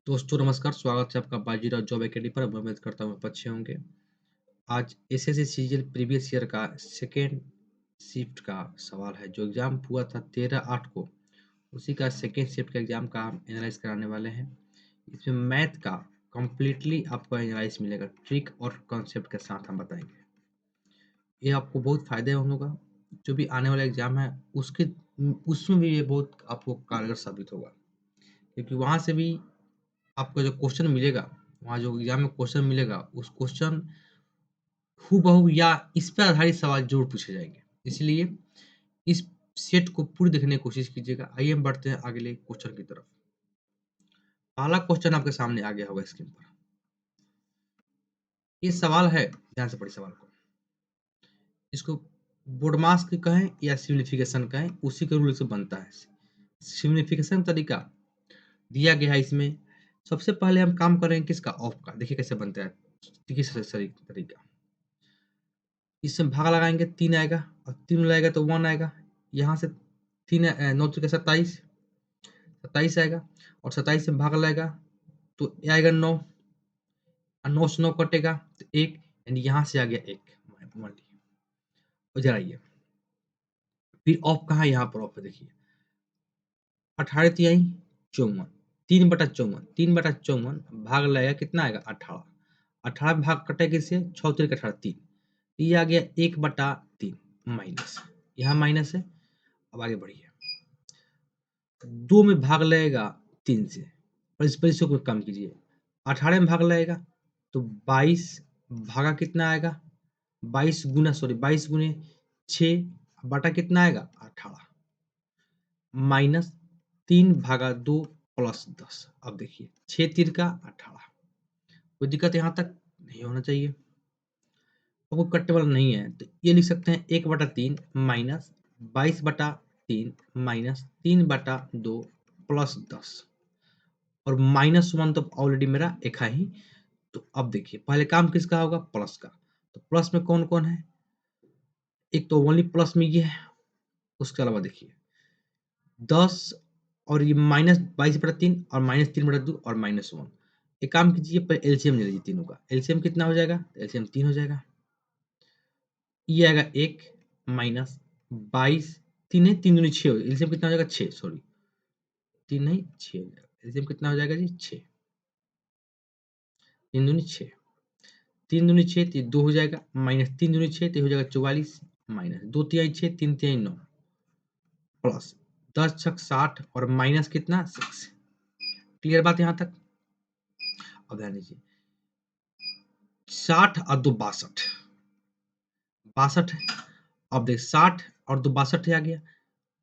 दोस्तों नमस्कार, स्वागत है आपका बाजीराव जॉब एकेडमी पर। मैं उम्मीद करता हूँ आप अच्छे होंगे। आज एसएससी सीजीएल प्रीवियस ईयर का सेकेंड शिफ्ट का सवाल है जो एग्जाम हुआ था 13/8 को। उसी का सेकेंड शिफ्ट का एग्जाम का हम एनालाइज कराने वाले हैं। इसमें मैथ का कंप्लीटली आपको एनालाइज मिलेगा, ट्रिक और कॉन्सेप्ट के साथ हम बताएंगे। ये आपको बहुत फायदे होगा। जो भी आने वाला एग्जाम है उसके उसमें भी ये बहुत आपको कारगर साबित होगा, क्योंकि वहाँ से भी आपको जो क्वेश्चन मिलेगा, वहाँ जो एग्जाम में क्वेश्चन मिलेगा, उस क्वेश्चन हूबहू या इस पे आधारित सवाल ज़रूर पूछे जाएँगे। इसलिए इस सेट को पूरी देखने की कोशिश कीजिएगा। आइए हम बढ़ते हैं अगले क्वेश्चन की तरफ। पहला क्वेश्चन आपके सामने आ गया होगा स्क्रीन पर। ये सवाल है, ध्यान से पढ़िए सवाल को। इसको बोर्ड मास कहें या सिग्निफिकेशन कहें, उसी के रूल से बनता है। सिग्निफिकेशन तरीका दिया गया है इसमें। सबसे पहले हम काम करेंगे किसका, ऑफ का। देखिए कैसे बनता है, किस तरीका। इसमें भाग लगाएँगे 3 आएगा और 3 लगाएगा तो 1 आएगा। यहाँ से 3 9 त्रिक 27, 27 आएगा और 27 से भाग लगेगा तो ये आएगा 9 और 9 से 9 कटेगा तो 1, यानी यहाँ से आ गया 1। मान लीजिए इधर आइए, फिर ऑफ कहाँ है, यहाँ पर ऑफ है। देखिए 18 तिहाई 54, 3/54, 3/54 भाग लगेगा कितना आएगा 18। 18 में भाग कटेगा किससे, 6 त्रिक 18 3, ये आ गया 1/3 माइनस, यहाँ माइनस है। अब आगे बढ़िए, 2 में भाग लगेगा 3 से, और इस पर इसको कम कीजिए। 18 में भाग लगेगा तो 22 भागा कितना आएगा, 22 गुने 6 बटा कितना आएगा 18, माइनस 3 भागा 2 प्लस 10। अब देखिए 6 तीर का 18, कोई दिक्कत यहाँ तक नहीं होना चाहिए, तो कोई कट्टे वाला नहीं है, तो ये लिख सकते हैं 1/3 माइनस 22/3 माइनस 3/2 प्लस 10, और -1 तो ऑलरेडी मेरा एक है ही। तो अब देखिए पहले काम किसका होगा, प्लस का। तो प्लस में कौन-कौन है, एक तो ओनली प्लस में ये है, उसके अलावा देखिए 10 और ये -22/3 और -3/2 और -1। एक काम कीजिए, पहले एलसीएम ले लीजिए तीनों का। एलसीएम कितना हो जाएगा, एलसीएम 3 हो जाएगा। ये आएगा 1 माइनस 22, 3 है, 3 दूनी 6 हो, एलसीएम कितना हो जाएगा 6, सॉरी 3 नहीं 6 हो जाएगा। एलसीएम कितना हो जाएगा जी 6, 3 दूनी 6, 3 दूनी 6 तो ये 2 हो जाएगा, माइनस 3 दूनी 6 तो ये हो जाएगा 44, माइनस 2 तिहाई 6, 3 तिहाई 9, प्लस 10 छक 60 और माइनस कितना 6। क्लियर बात यहाँ तक। अब ध्यान दीजिए 60 और 2 62, 62 है। अब देख 60 और 2 62 आ गया,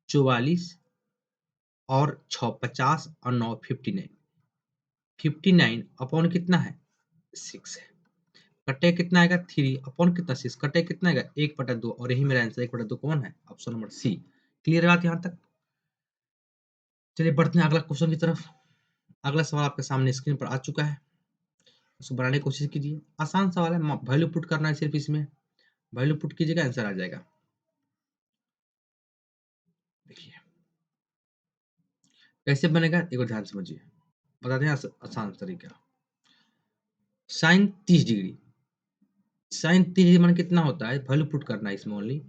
44 और 6 50 और 9 59, 59 अपॉन कितना है 6 है। कटे कितना आएगा 3 अपॉन कितना 6, कटे कितना आएगा 1/2, और यही मेरा आंसर 1/2 कौन है, ऑप्शन नंबर सी। क्लियर बात यहाँ तक। चलिए बढ़ते हैं अगला क्वेश्चन की तरफ। अगला सवाल आपके सामने स्क्रीन पर आ चुका है, उसको बनाने की कोशिश कीजिए। आसान सवाल है, वैल्यू पुट करना है सिर्फ इसमें। वैल्यू पुट कीजिएगा, आंसर आ जाएगा। देखिए कैसे बनेगा, एक बार ध्यान समझिए, बताते हैं आसान तरीका। साइन 30 डिग्री, साइन 30 डिग्री मान कितना होता है, वैल्यू पुट करना है इसमें ओनली।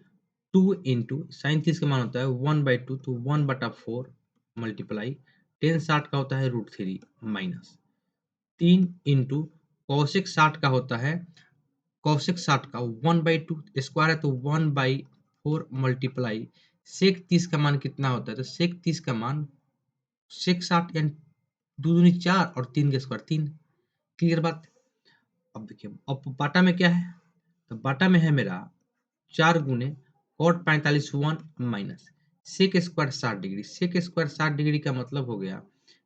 2 इंटू साइन 30 का मान होता है 1/2, तो 1/4 मल्टीप्लाई 10 60 का होता है √3 माइनस 3 इंटू कौशिक 60 का होता है, कौशिक 60 का 1/2 स्क्वायर है तो 1/4 मल्टीप्लाई सेक 30 का मान कितना होता है, तो सेक 30 का मान सेक 60 यानी 2 दूनी 4 और 3 का स्क्वायर 3। क्लियर बात। अब देखिए अब बाटा में क्या है, तो बाटा में है मेरा 4 गुने cot 45 1 minus sec square 60 degree. Sec square 60 degree का मतलब हो गया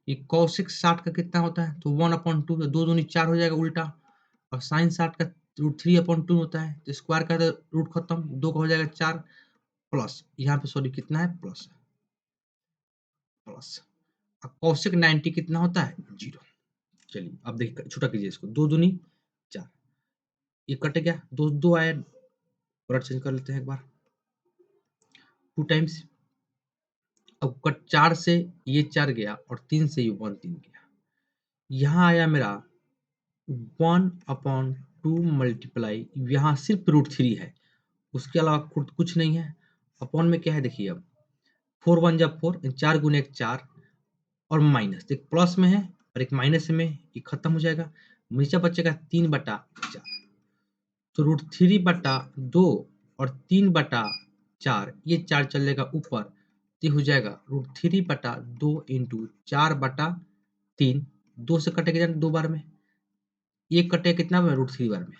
कि कौशिक 60 का कितना होता है, तो 1/2, तो 2 दूनी 4 हो जाएगा उल्टा, और साइन 60 का √3/2 होता है, तो स्क्वायर का तो रूट खत्म, 2 का हो जाएगा 4, प्लस यहाँ पे सॉरी कितना है प्लस, प्लस कौशिक 90 कितना होता है 0। चलिए अब देखिए छोटा कीजिए इसको, 2 दूनी 4, ये कट गया, 2 2 आया, ब्रैकेट चेंज कर लेते हैं एक बार, 2 टाइम्स। अब कट 4 से ये 4 गया और 3 से ये 1 3 गया, यहाँ आया मेरा 1/2 मल्टीप्लाई, यहाँ सिर्फ √3 है, उसके अलावा कुछ नहीं है। अपॉन में क्या है देखिए, अब 4 1 जा 4, 4 गुने 1 4, और माइनस, एक प्लस में है और एक माइनस में, ये खत्म हो जाएगा, नीचे बचेगा 3/4। तो √3/2 और 3/4, ये 4 चलेगा ऊपर, तो ये हो जाएगा √3/2 इंटू 4/3, 2 से कटेगा दो बार में, ये कटेगा कितना बार, √3 बार में,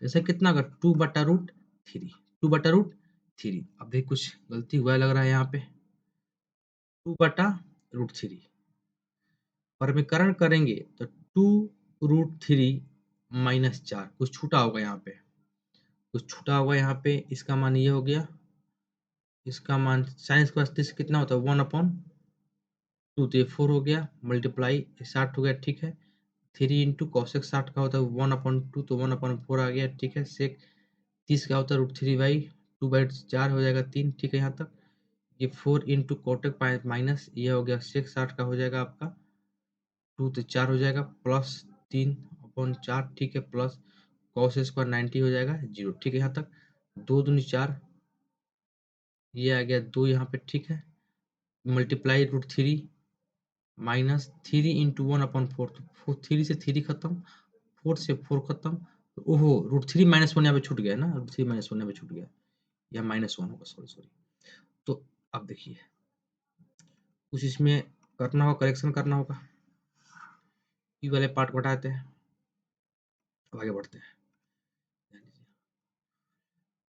जैसे कितना होगा 2/√3, 2/√3। अब देखिए कुछ गलती हुआ लग रहा है यहाँ पे, 2/√3 परमीकरण करेंगे तो 2√3 माइनस 4, कुछ छूटा होगा यहाँ पे, कुछ छूटा होगा यहाँ पे, इसका मान ये हो गया, इसका मान साइन स्क्वायर से कितना होता है 1/2, तो ये 4 हो गया, मल्टीप्लाई 60 हो गया, ठीक है। 3 इंटू कॉसेक 60 का होता है 1/2, तो 1/4 आ गया, ठीक है। सेक 30 का होता है √3/2/4 हो जाएगा 3, ठीक है यहाँ तक। ये 4 इंटू कोटेक माइनस ये हो गया सेक 60 का हो जाएगा आपका 2, तो 4 हो जाएगा, प्लस 3/4, ठीक है, प्लस कॉस स्क्वायर 90 हो जाएगा 0, ठीक है यहाँ तक। 2 दूनी 4, ये आ गया 2 यहाँ पे, ठीक है। मल्टीप्लाई √3 माइनस 3 इंटू 1/4, तो 3 से 3 खत्म, 4 से 4 खत्म, ओहो √3 -1 यहाँ पे छूट गया ना, √3 -1 यहाँ पे छूट गया, या -1 होगा, सॉरी सॉरी। तो अब देखिए कुछ इसमें करना होगा, करेक्शन करना होगा, ये वाले पार्ट को हटाते हैं, अब आगे बढ़ते हैं।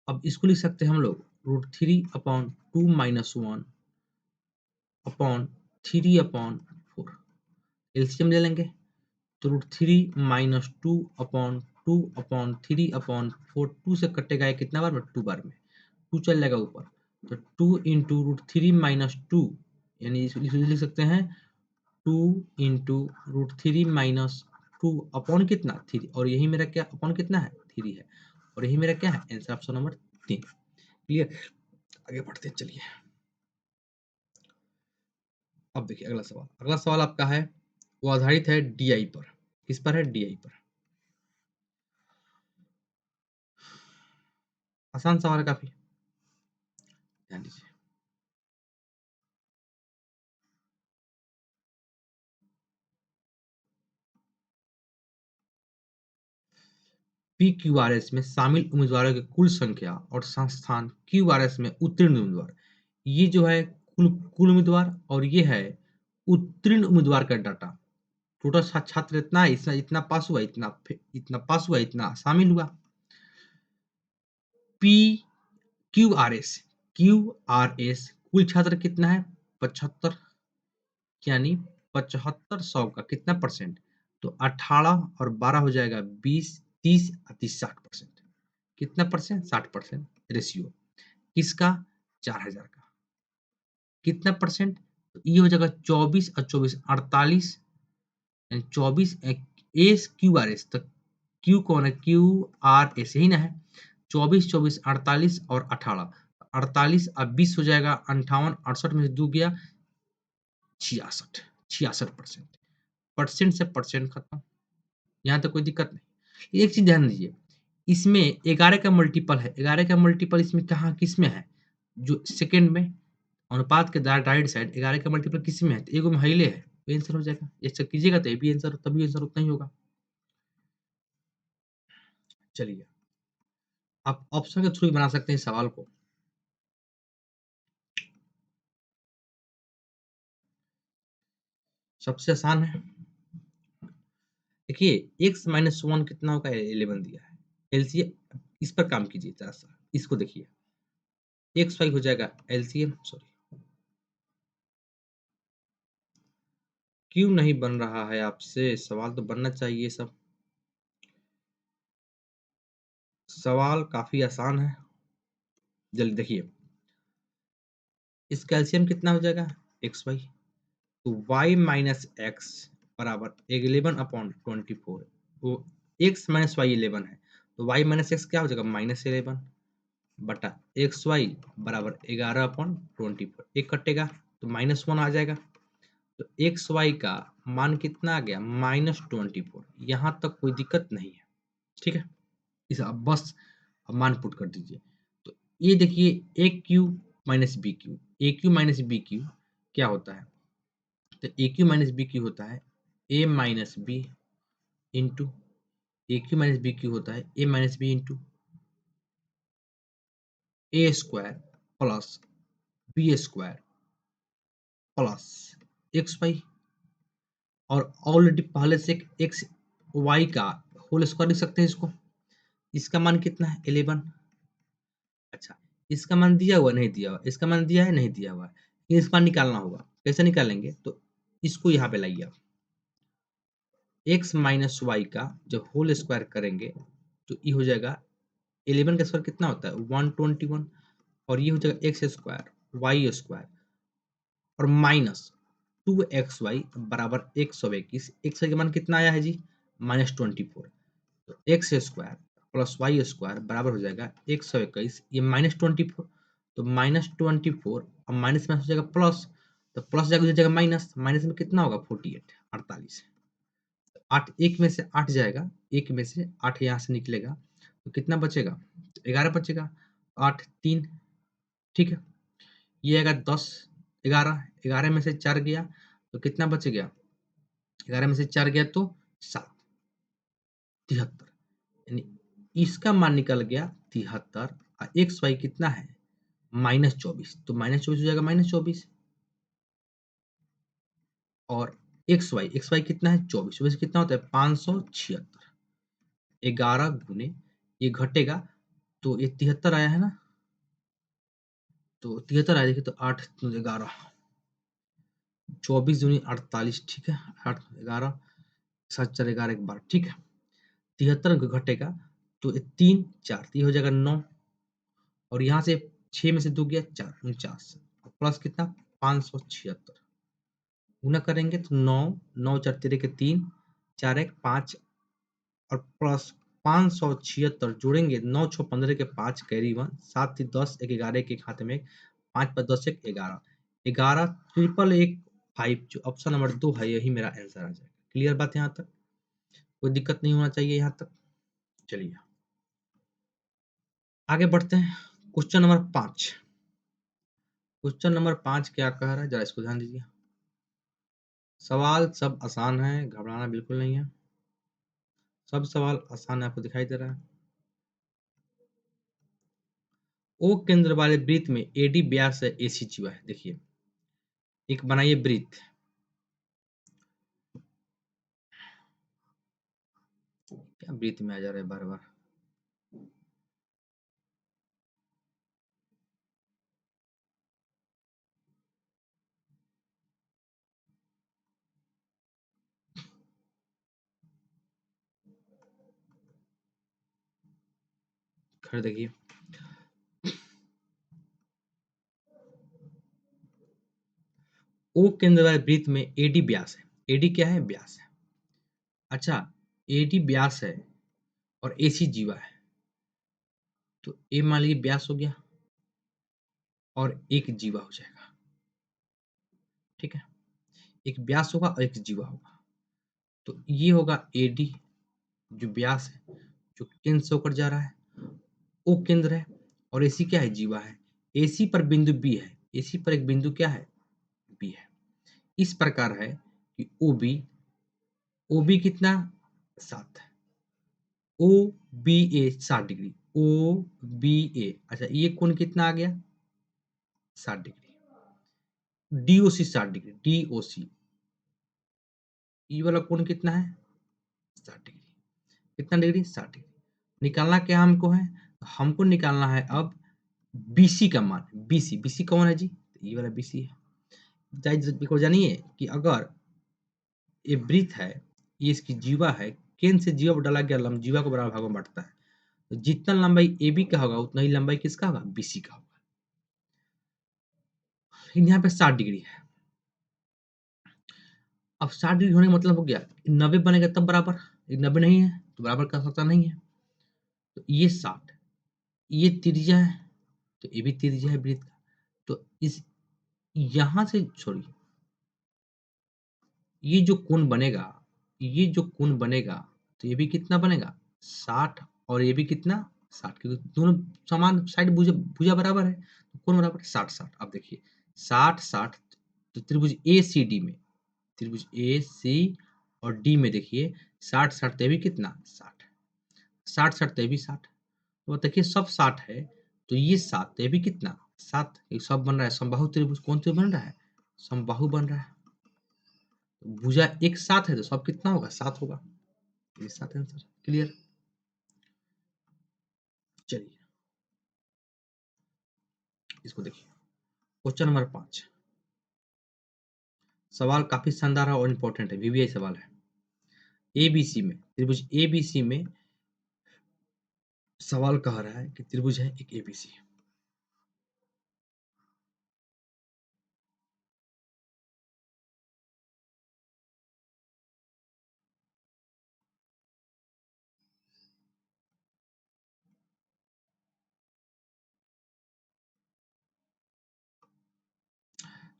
अब इसको लिख सकते हैं हम लोग √3/2 - 1 अपॉन 3/4, एलसीएम ले लेंगे, तो √3 - 2/2/3/4, 2 से कटेगा ये कितना बार में, 2 बार में, 2 चल जाएगा ऊपर, तो 2 इंटू √3 - 2, यानी इसको लिख सकते हैं 2 इंटू √3 - 2 अपॉन कितना 3, और यही मेरा क्या अपॉन कितना है 3 है, और यही मेरा क्या है आंसर, ऑप्शन नंबर 3। क्लियर, आगे बढ़ते हैं, चलिए। अब देखिए अगला सवाल आपका है, वो आधारित है डीआई पर, किस पर है, डीआई पर। आसान सवाल है काफी, ध्यान दीजिए। PQRS में शामिल उम्मीदवारों की कुल संख्या और संस्थान QRS में उत्तीर्ण उम्मीदवार, ये जो है कुल उम्मीदवार, और ये है उत्तीर्ण उम्मीदवार का डाटा, टोटल छात्र इतना है, इतना पास हुआ, इतना पास हुआ, इतना शामिल हुआ। पी क्यू आर एस कुल छात्र कितना है 75, यानी 7500 का कितना परसेंट, तो 18 और 12 हो जाएगा 20, 30 और 30 60%, कितना परसेंट 60% रेशियो, किसका 4000 का, कितना परसेंट, तो ये हो जाएगा 24 और 24 48, 24 एस क्यू आर एस, तो क्यू कौन है, QRS यही ना है, 24 24 48 और 18, 48 और 20 हो जाएगा 58, 68 में से 2 गया 66, 66%, परसेंट से परसेंट खत्म, यहाँ तक कोई दिक्कत नहीं। एक चीज ध्यान दीजिए, इसमें 11 का मल्टीपल है, 11 का मल्टीपल इसमें कहाँ किसमें है, जो सेकंड में अनुपात के राइट साइड 11 का मल्टीपल किसमें है, तो एगो में हिले है, तो आंसर हो जाएगा, ऐसा कीजिएगा तो ये भी आंसर, तभी आंसर उतना ही होगा। चलिए, आप ऑप्शन के थ्रू ही बना सकते हैं इस सवाल को। सबसे आसान है, देखिए x - 1 कितना होगा, 11 दिया है, एलसीएम इस पर काम कीजिए जरा सा, इसको देखिए, एक्स वाई हो जाएगा एलसीएम, सॉरी क्यों नहीं बन रहा है आपसे, सवाल तो बनना चाहिए सब, सवाल काफी आसान है, जल्दी देखिए, इस कैल्शियम कितना हो जाएगा एक्स वाई, तो y - x बराबर 11/24, तो x - y 11 है, तो y - x क्या हो जाएगा -11 बटा एक्स वाई बराबर 11/24, एक कटेगा तो -1 आ जाएगा, तो एक्स वाई का मान कितना आ गया -24। यहाँ तक कोई दिक्कत नहीं है, ठीक है। इसे आप बस अब मान पुट कर दीजिए। तो ये देखिए a cube minus b cube, a cube minus b cube क्या होता है? तो a cube minus b cube होता है a minus b into, a cube minus b cube होता है a minus b into a square plus b square plus x y. और already पहले से एक एक्स वाई का होल स्क्वायर लिख सकते हैं इसको। इसका मान कितना है 11। अच्छा, इसका मान दिया हुआ नहीं दिया हुआ, इसका मान दिया है नहीं दिया हुआ है, इसका मान निकालना होगा। कैसे निकालेंगे? तो इसको यहाँ पे लाइए आप, एक्स माइनस वाई का जब होल स्क्वायर करेंगे तो ये हो जाएगा 11 का स्क्वायर कितना होता है 121, और ये हो जाएगा एक्स स्क्वायर वाई स्क्वायर और माइनस 2xy बराबर 121। एक्स वाई का मान कितना आया है जी -24। तो x square plus y square बराबर हो जाएगा 121, ये -24। तो -24 और माइनस में हो जाएगा प्लस, तो प्लस जाएगा हो जाएगा माइनस, माइनस में कितना होगा 48 48। 8 एक में से 8 जाएगा, एक में से 8 यहाँ से निकलेगा तो कितना बचेगा? तो 11 बचेगा। 8 3, ठीक है। ये आएगा 10 11, 11 में से 4 गया तो कितना बच गया? 11 में से 4 गया तो 7 73, यानी इसका मान निकल गया 73। और एक्स वाई कितना है -24, तो -24 हो जाएगा -24। और एक्स वाई कितना है 24, 24 कितना होता है 576। 11 गुने ये घटेगा तो ये 73 आया है ना, तो 73 आया। देखिए तो 8 11 24 दूनी 48, ठीक है। 8 11 7 4 11 एक बार, ठीक है। 73 घटेगा तो ये 3 4, तो ये हो जाएगा 9, और यहाँ से 6 में से 2 गया 4 49, और प्लस कितना 576 गुना करेंगे तो 9 9 4 तेरह के 3 4 1 5, और प्लस 576 जोड़ेंगे 9 6 15 के 5 कैरी 1 7 3 10 1 11 के खाते में 5 5 10 1 11 11 ट्रिपल 1 5, जो ऑप्शन नंबर 2 है यही मेरा आंसर आ जाएगा। क्लियर बात यहाँ तक? कोई दिक्कत नहीं होना चाहिए यहाँ तक। चलिए आगे बढ़ते हैं। Question number 5। क्वेश्चन नंबर 5 क्या कह रहा है जरा इसको ध्यान दीजिए। सवाल सब आसान है, घबराना बिल्कुल नहीं है। सब सवाल आसान आपको दिखाई दे रहा है। ओ केंद्र वाले वृत्त में एडी व्यास है, एसी जीवा है। देखिए एक बनाइए वृत्त, क्या वृत्त में आ जा रहा है बार बार। खैर देखिए ओ केंद्र वाले वृत्त में एडी व्यास है। एडी क्या है? व्यास है। अच्छा, एडी व्यास है और एसी जीवा है, तो ए मान लीजिए व्यास हो गया और एक जीवा हो जाएगा, ठीक है। एक व्यास होगा और एक जीवा होगा, तो ये होगा एडी जो व्यास है, जो केंद्र से होकर जा रहा है, ओ केंद्र है, और एसी क्या है? जीवा है। एसी पर बिंदु बी है, एसी पर एक बिंदु क्या है? बी है। इस प्रकार है कि ओ बी, ओ बी कितना 7 है, ओ बी ए 60 डिग्री, ओ बी ए। अच्छा, ये कोण कितना आ गया 60 डिग्री। डीओसी 60 डिग्री, डीओसी ये वाला कोण कितना है 60 डिग्री। कितना डिग्री 60 डिग्री। निकालना क्या हमको है? हमको निकालना है अब बीसी का मान। बीसी, बीसी कौन है जी? ये वाला बीसी है। को जानिए कि अगर ये वृत्त है, ये इसकी जीवा है, केंद्र से जीवा पर डाला गया लंब जीवा को बराबर भागों में बांटता है, तो जितना लंबाई ए बी का होगा उतना ही लंबाई किसका होगा? बीसी का होगा। लेकिन यहाँ पे 60 डिग्री है। अब 60 डिग्री होने का मतलब हो गया 90 बनेगा तब बराबर, 90 नहीं है तो बराबर कर सकता नहीं है। तो ये 60, ये त्रिज्या है, तो ये भी त्रिज्या है वृत्त का। तो इस यहाँ से छोड़िए, ये जो कोण बनेगा, तो ये भी कितना बनेगा 60 और ये भी कितना 60, क्योंकि दोनों समान साइड भुजा भुजा बराबर है, तो कोण बराबर 60-60। अब देखिए 60-60, तो त्रिभुज ए सी और डी में देखिए 60-60 तो ये भी कितना 60, 60-60 तो ये भी 60। तो देखिए सब 60 है, तो ये 7 तो ये भी कितना 7, ये सब बन रहा है समबाहु त्रिभुज। कौन त्रिभुज बन रहा है? समबाहु बन रहा है। भुजा एक 7 है तो सब कितना होगा 7 होगा। ये 7 आंसर क्लियर। चलिए इसको देखिए, क्वेश्चन नंबर 5। सवाल काफी शानदार है और इम्पोर्टेंट है, वीवीआई सवाल है। एबीसी में, त्रिभुज एबीसी में सवाल कह रहा है कि त्रिभुज है एक एबीसी।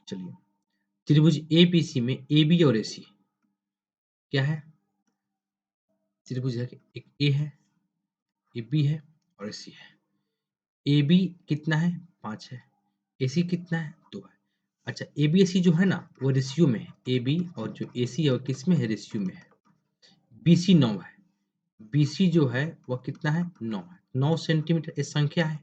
चलिए त्रिभुज एबीसी में एबी और एसी क्या है? त्रिभुज है कि एक ए है, ए बी है और सी है। ए बी कितना है 5 है, ए सी कितना है 2 है। अच्छा ए बी ए सी जो है ना वो रेशियो में है, ए बी और जो ए सी है वो किस में है रेशियो में है। बी सी 9 है, बी सी जो है वह कितना है 9 है। 9 सेंटीमीटर ये संख्या है,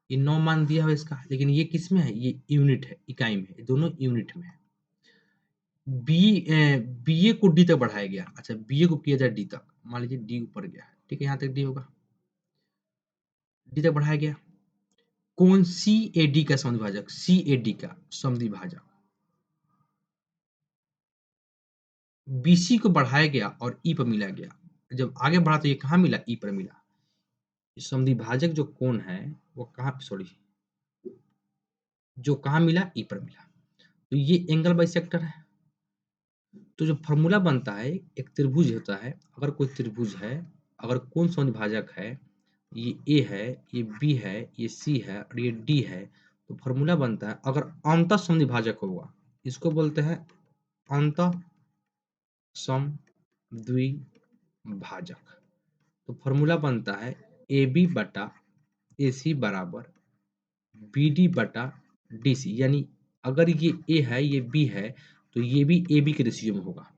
ये 9 मान दिया है इसका, लेकिन ये किस में है? ये यूनिट है, इकाई में है, ये दोनों यूनिट में है। बी बी ए को डी तक बढ़ाया गया। अच्छा बी ए को किया जाए डी तक, मान लीजिए डी ऊपर गया, ठीक है, यहाँ तक डी होगा, डी तक बढ़ाया गया। कौन सी ए डी का समद्विभाजक, सी ए डी का समद्विभाजक बीसी को बढ़ाया गया और ई पर मिला गया। जब आगे बढ़ा तो ये कहाँ मिला? ई पर मिला। समद्विभाजक जो कोण है वो कहाँ पे, सॉरी, जो कहाँ मिला? ई पर मिला। तो ये एंगल बाइसेक्टर है। तो जो फॉर्मूला बनता है, एक त्रिभुज होता है, अगर कोई त्रिभुज है, अगर कोण समद्विभाजक है, ये ए है, ये बी है, ये सी है और ये डी है, तो फॉर्मूला बनता है अगर अंतः समद्विभाजक होगा, इसको बोलते हैं अंतः समद्विभाजक। तो फॉर्मूला बनता है ए बी बटा ए सी बराबर बी डी बटा डी सी, यानी अगर ये ए है ये बी है तो ये भी ए बी के रेशियो में होगा।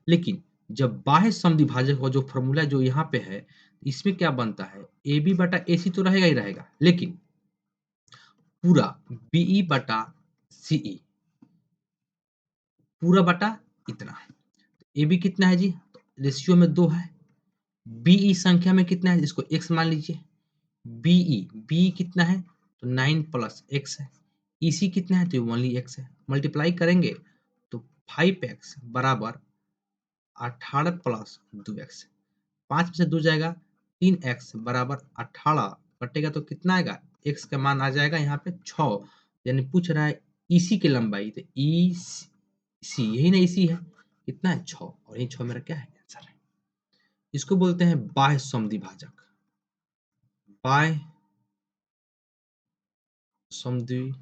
लेकिन जब बाह्य समद्विभाजक हो, जो फॉर्मूला जो यहाँ पे है, इसमें क्या बनता है? ए बी बटा ए सी तो रहेगा ही रहेगा, लेकिन पूरा बीई बटा सीई, पूरा बटा इतना। ए बी कितना है जी? रेशियो में 2 है। बीई संख्या में कितना है? इसको x मान लीजिए। बीई बी कितना है? तो 9 प्लस x है। ईसी कितना है? तो ओनली x है। मल्टीप्लाई करेंगे तो 5x बराबर 18 प्लस 2x, 5 में से 2 जाएगा, 3x बराबर 18 कटेगा तो कितना आएगा? x का मान आ जाएगा यहाँ पे 6। यानी पूछ रहा है ईसी की लंबाई, तो ई सी यही ना ईसी है, कितना है 6, और यही 6 मेरा क्या है? आंसर है। इसको बोलते हैं बाह्य समद्विभाजक, बाह्य समद्विभाजक,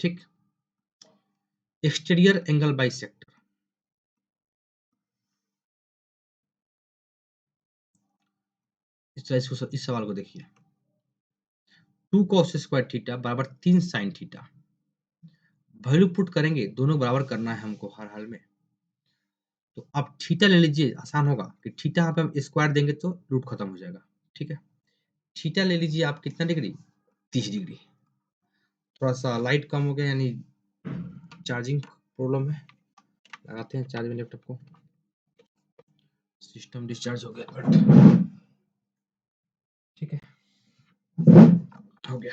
ठीक। एक्सटीरियर एंगल बाइसेक्टर, इस सवाल को देखिए। 2 cos स्क्वायर थीटा बराबर 3 sin थीटा। वैल्यू पुट करेंगे, दोनों बराबर करना है हमको हर हाल में। तो अब थीटा ले लीजिए, आसान होगा कि थीटा यहाँ पे हम स्क्वायर देंगे तो रूट खत्म हो जाएगा, ठीक है। थीटा ले लीजिए आप, कितना डिग्री? 30 डिग्री। थोड़ा सा लाइट कम हो गया, यानी चार्जिंग प्रॉब्लम है, लगाते हैं चार्ज में लैपटॉप को। सिस्टम डिस्चार्ज हो गया, बट ठीक है, हो गया।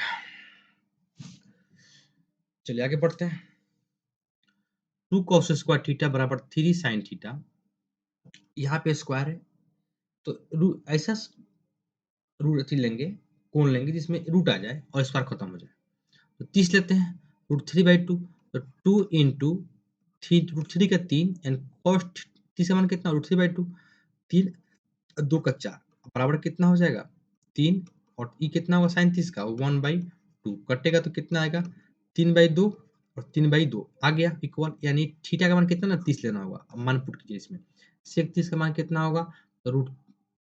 चलिए आगे बढ़ते हैं। 2 cos स्क्वायर थीटा बराबर 3 sin थीटा। यहाँ पे स्क्वायर है तो ऐसा रूट अथी लेंगे, कोण लेंगे जिसमें रूट आ जाए और स्क्वायर खत्म हो जाए। तो 30 लेते हैं, √3/2, तो 2 इंटू थ्री, √3 का 3 एंड कॉस्ट 30 का मान कितना? √3/2, 3 2 का 4 बराबर कितना हो जाएगा? 3, और ये कितना होगा साइन 30 का? 1/2 कटेगा तो कितना आएगा? 3/2 और 3/2 आ गया इक्वल, यानी थीटा का मान कितना ना 30 लेना होगा। अब मान पुट कीजिए इसमें, सेक 30 का मान कितना होगा, तो रूट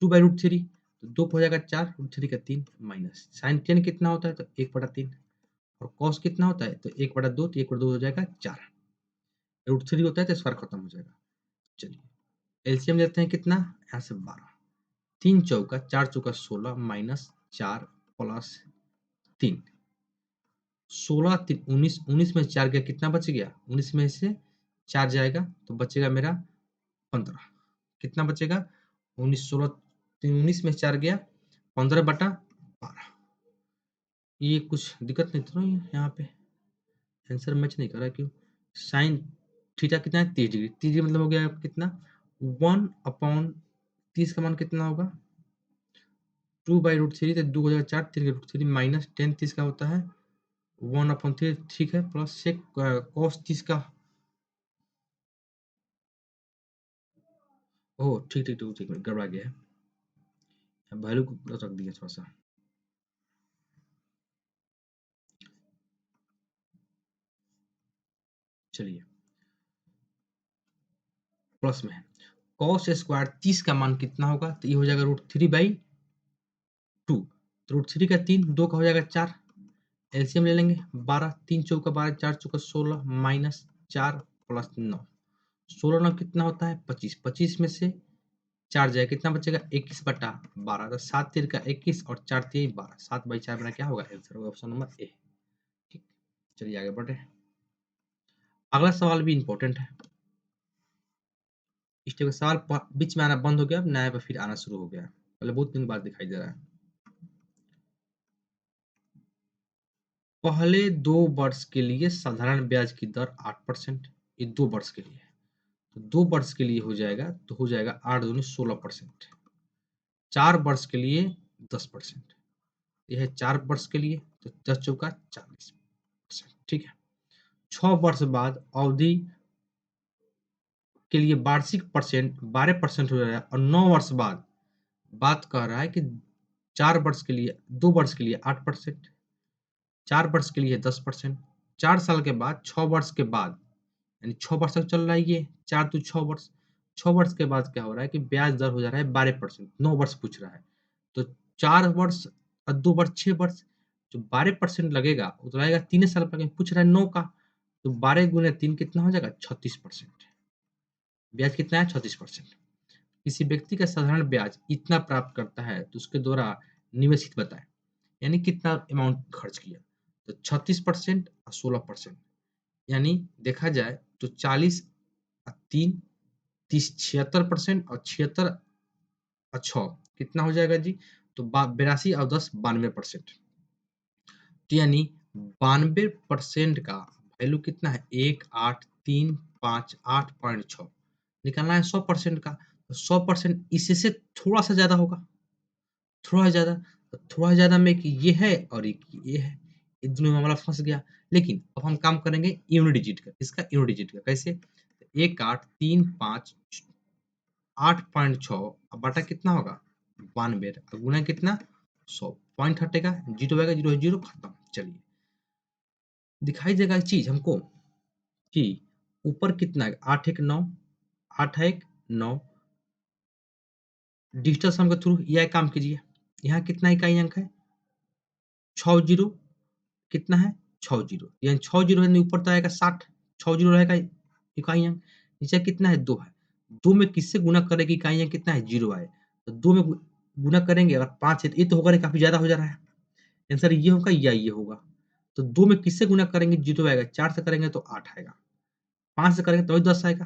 2/√3, तो 2 हो जाएगा 4, √3 का 3 माइनस साइन 10 कितना होता है, तो 1/3 और कॉस कितना होता है, तो 1/2, तो 1/2 हो जाएगा 4, √3 होता है तो स्क्वायर खत्म हो जाएगा। चलिए एलसीएम लेते हैं कितना, यहाँ से 12, 3 चौका 4 चौका 16 माइनस 4 प्लस 3, 16 3 19, 19 में 4 गया कितना बच गया, 19 में से 4 जाएगा तो बचेगा मेरा 15, कितना बचेगा 19 16 3 19 में 4 गया 15/12। ये कुछ दिक्कत नहीं तो नहीं है यहाँ पे, आंसर मैच नहीं कर रहा क्यों। साइन थीटा कितना है 30 डिग्री, 30 डिग्री मतलब हो गया कितना 1/30 का मान कितना होगा 2/√3, तो 2 हो जाएगा 4, 3 का √3 माइनस 10 30 का होता है 1/3, ठीक है, प्लस सेक कॉस 30 का, ओह ठीक ठीक ठीक ठीक गड़बड़ा गया है, वैल्यू को रख दिया थोड़ा सा। चलिए प्लस में है, कॉस स्क्वायर 30 का मान कितना होगा, तो ये हो जाएगा √3/2, तो √3 का 3, 2 का हो जाएगा 4, एलसीएम ले लेंगे 12, 3 चौका 12, 4 चौका 16 माइनस 4 प्लस 9, 16 9 कितना होता है 25, 25 में से 4 जाए कितना बचेगा 21/12, तो 7 3 का 21 और 4 3 12, 7/4 मेरा क्या होगा आंसर होगा ऑप्शन नंबर ए। ठीक, चलिए आगे बढ़े, अगला सवाल भी इंपॉर्टेंट है। इस टाइप का सवाल बीच में आना बंद हो गया, अब नया पे फिर आना शुरू हो गया, पहले बहुत दिन बाद दिखाई दे रहा है। पहले 2 वर्ष के लिए साधारण ब्याज की दर 8%, ये 2 वर्ष के लिए है, तो 2 वर्ष के लिए हो जाएगा, तो हो जाएगा 8 दूनी 16%, 4 वर्ष के लिए 10%, यह है 4 वर्ष के लिए, तो 10 चौका 40%, ठीक है। 6 वर्ष बाद अवधि के लिए वार्षिक परसेंट 12% हो जाएगा, और 9 वर्ष बाद बात कह रहा है कि 4 वर्ष के लिए 2 वर्ष के लिए 8%, 4 वर्ष के लिए 10%, 4 साल के बाद 6 वर्ष के बाद, यानी 6 वर्ष तक चल रहा है ये, 4 तो 6 वर्ष, 6 वर्ष के बाद क्या हो रहा है कि ब्याज दर हो जा रहा है 12%, 9 वर्ष पूछ रहा है, तो 4 वर्ष और 2 वर्ष 6 वर्ष, जो 12% लगेगा वो तो लगेगा 3 साल पर, पूछ रहा है 9 का, तो 12 गुने 3 कितना हो जाएगा 36%, ब्याज कितना है 36%। किसी व्यक्ति का साधारण ब्याज इतना प्राप्त करता है तो उसके द्वारा निवेशित बताएं, यानी कितना अमाउंट खर्च किया, तो 36% और 16%, यानी देखा जाए तो 40 और 3 30 76% और 76 और 6 कितना हो जाएगा जी, तो 82 और 10 92%, तो यानी 92% का वैल्यू कितना है 1835 8.6, निकालना है 100% का, तो 100% इससे थोड़ा सा ज्यादा होगा, थोड़ा ज्यादा, तो थोड़ा ज्यादा में कि ये है और एक ये है, ये दोनों में मामला फंस गया। लेकिन अब हम काम करेंगे यूनिट डिजिट का, इसका यूनिट डिजिट का कैसे, 1835 8.6 अब बटा कितना होगा 92, अब गुना कितना 100, पॉइंट हटेगा, जीरो आएगा, जीरो है जीरो, खत्म। चलिए दिखाई देगा एक चीज हमको कि ऊपर कितना है 8 1 9, 8 1 9, डिजिटल सम के थ्रू यह काम कीजिए, यहाँ कितना इकाई अंक है 6 जीरो, कितना है 6 जीरो, यानी 6 जीरो है, ऊपर तो आएगा 60, 6 जीरो रहेगा इकाई अंक, नीचे कितना है 2 है, 2 में किससे गुना करेंगे इकाई अंक कितना है 0 आए, तो 2 में गुना करेंगे अगर 5 है तो ये तो होगा नहीं, काफी ज्यादा हो जा रहा है, आंसर ये होगा या ये होगा, तो 2 में किससे गुना करेंगे 0 आएगा, 4 से करेंगे तो 8 आएगा, 5 से करेंगे तो 10 आएगा,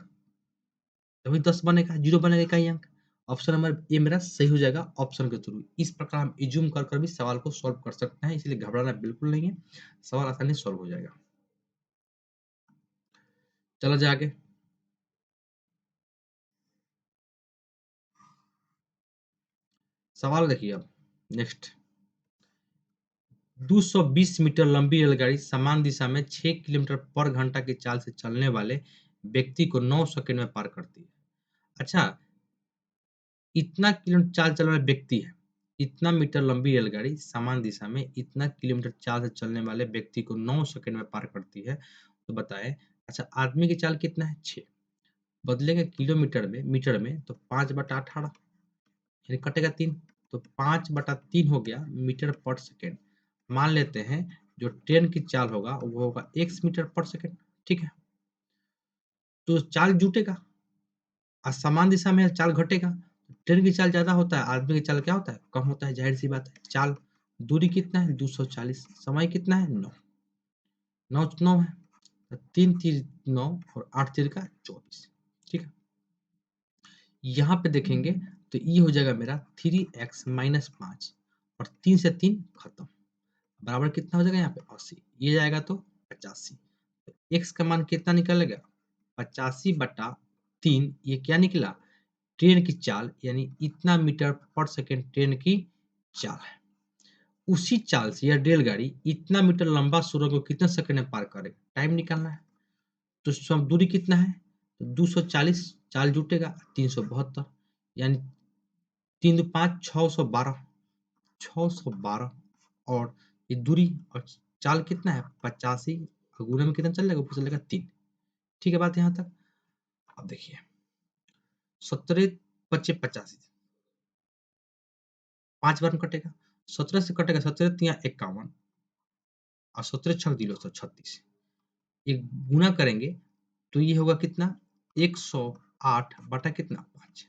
तभी 10 बनेगा, 0 बनेगा इकाई अंक, ऑप्शन नंबर ए मेरा सही हो जाएगा ऑप्शन के थ्रू। इस प्रकार हम इज्यूम कर कर भी सवाल को सॉल्व कर सकते हैं, इसलिए घबराना बिल्कुल नहीं है, सवाल आसानी से सॉल्व हो जाएगा। चला जाए आगे, सवाल देखिए अब नेक्स्ट, 220 मीटर लंबी रेलगाड़ी समान दिशा में 6 किलोमीटर पर घंटा की चाल से चलने वाले व्यक्ति को 9 सेकंड में पार करती है। अच्छा, इतना किलोमीटर चाल चलने वाला व्यक्ति है, इतना मीटर लंबी रेलगाड़ी समान दिशा में इतना किलोमीटर चाल से चलने वाले व्यक्ति को 9 सेकंड में पार करती है, तो बताएँ अच्छा आदमी की चाल कितना है 6 बदलेगा किलोमीटर में मीटर में तो 5/18 यानी कटेगा 3 तो 5/3 हो गया मीटर पर सेकंड। मान लेते हैं जो ट्रेन की चाल होगा वो होगा x मीटर पर सेकंड, ठीक है? तो चाल जुटेगा और समान दिशा में चाल घटेगा। ट्रेन की चाल ज़्यादा होता है, आदमी की चाल क्या होता है? कम होता है, ज़ाहिर-सी बात है। चाल दूरी कितना है? 240 समय कितना है? 9 9 9 है। तो 3 तीर 9 और 8 तीर का 24 ठीक है? यहाँ पे देखेंगे तो ये हो जाएगा मेरा 3x माइनस 5 और 3 से 3 खत्म। बराबर कितना हो जाएगा यहाँ पे 80 ये जाएगा तो 85 तो x का मान कितना निकलेगा 85/3 ये क्या निकला ट्रेन की चाल यानी इतना मीटर पर सेकंड ट्रेन की चाल है उसी चाल से यह रेलगाड़ी इतना मीटर लंबा सुरंग को कितने सेकंड में पार करेगा टाइम निकालना है तो सब दूरी कितना है तो 240 चाल जुटेगा 372 यानी 3 दो 5 612 612 और ये दूरी और चाल कितना है 85 और गुना में कितना चलेगा ऊपर चलेगा 3 ठीक है बात यहाँ तक अब देखिए 17 25 85 5 बार में कटेगा 17 से कटेगा 17 तिया 51 और 17 छक दिलो 136 एक गुना करेंगे तो ये होगा कितना 108 बटा कितना 5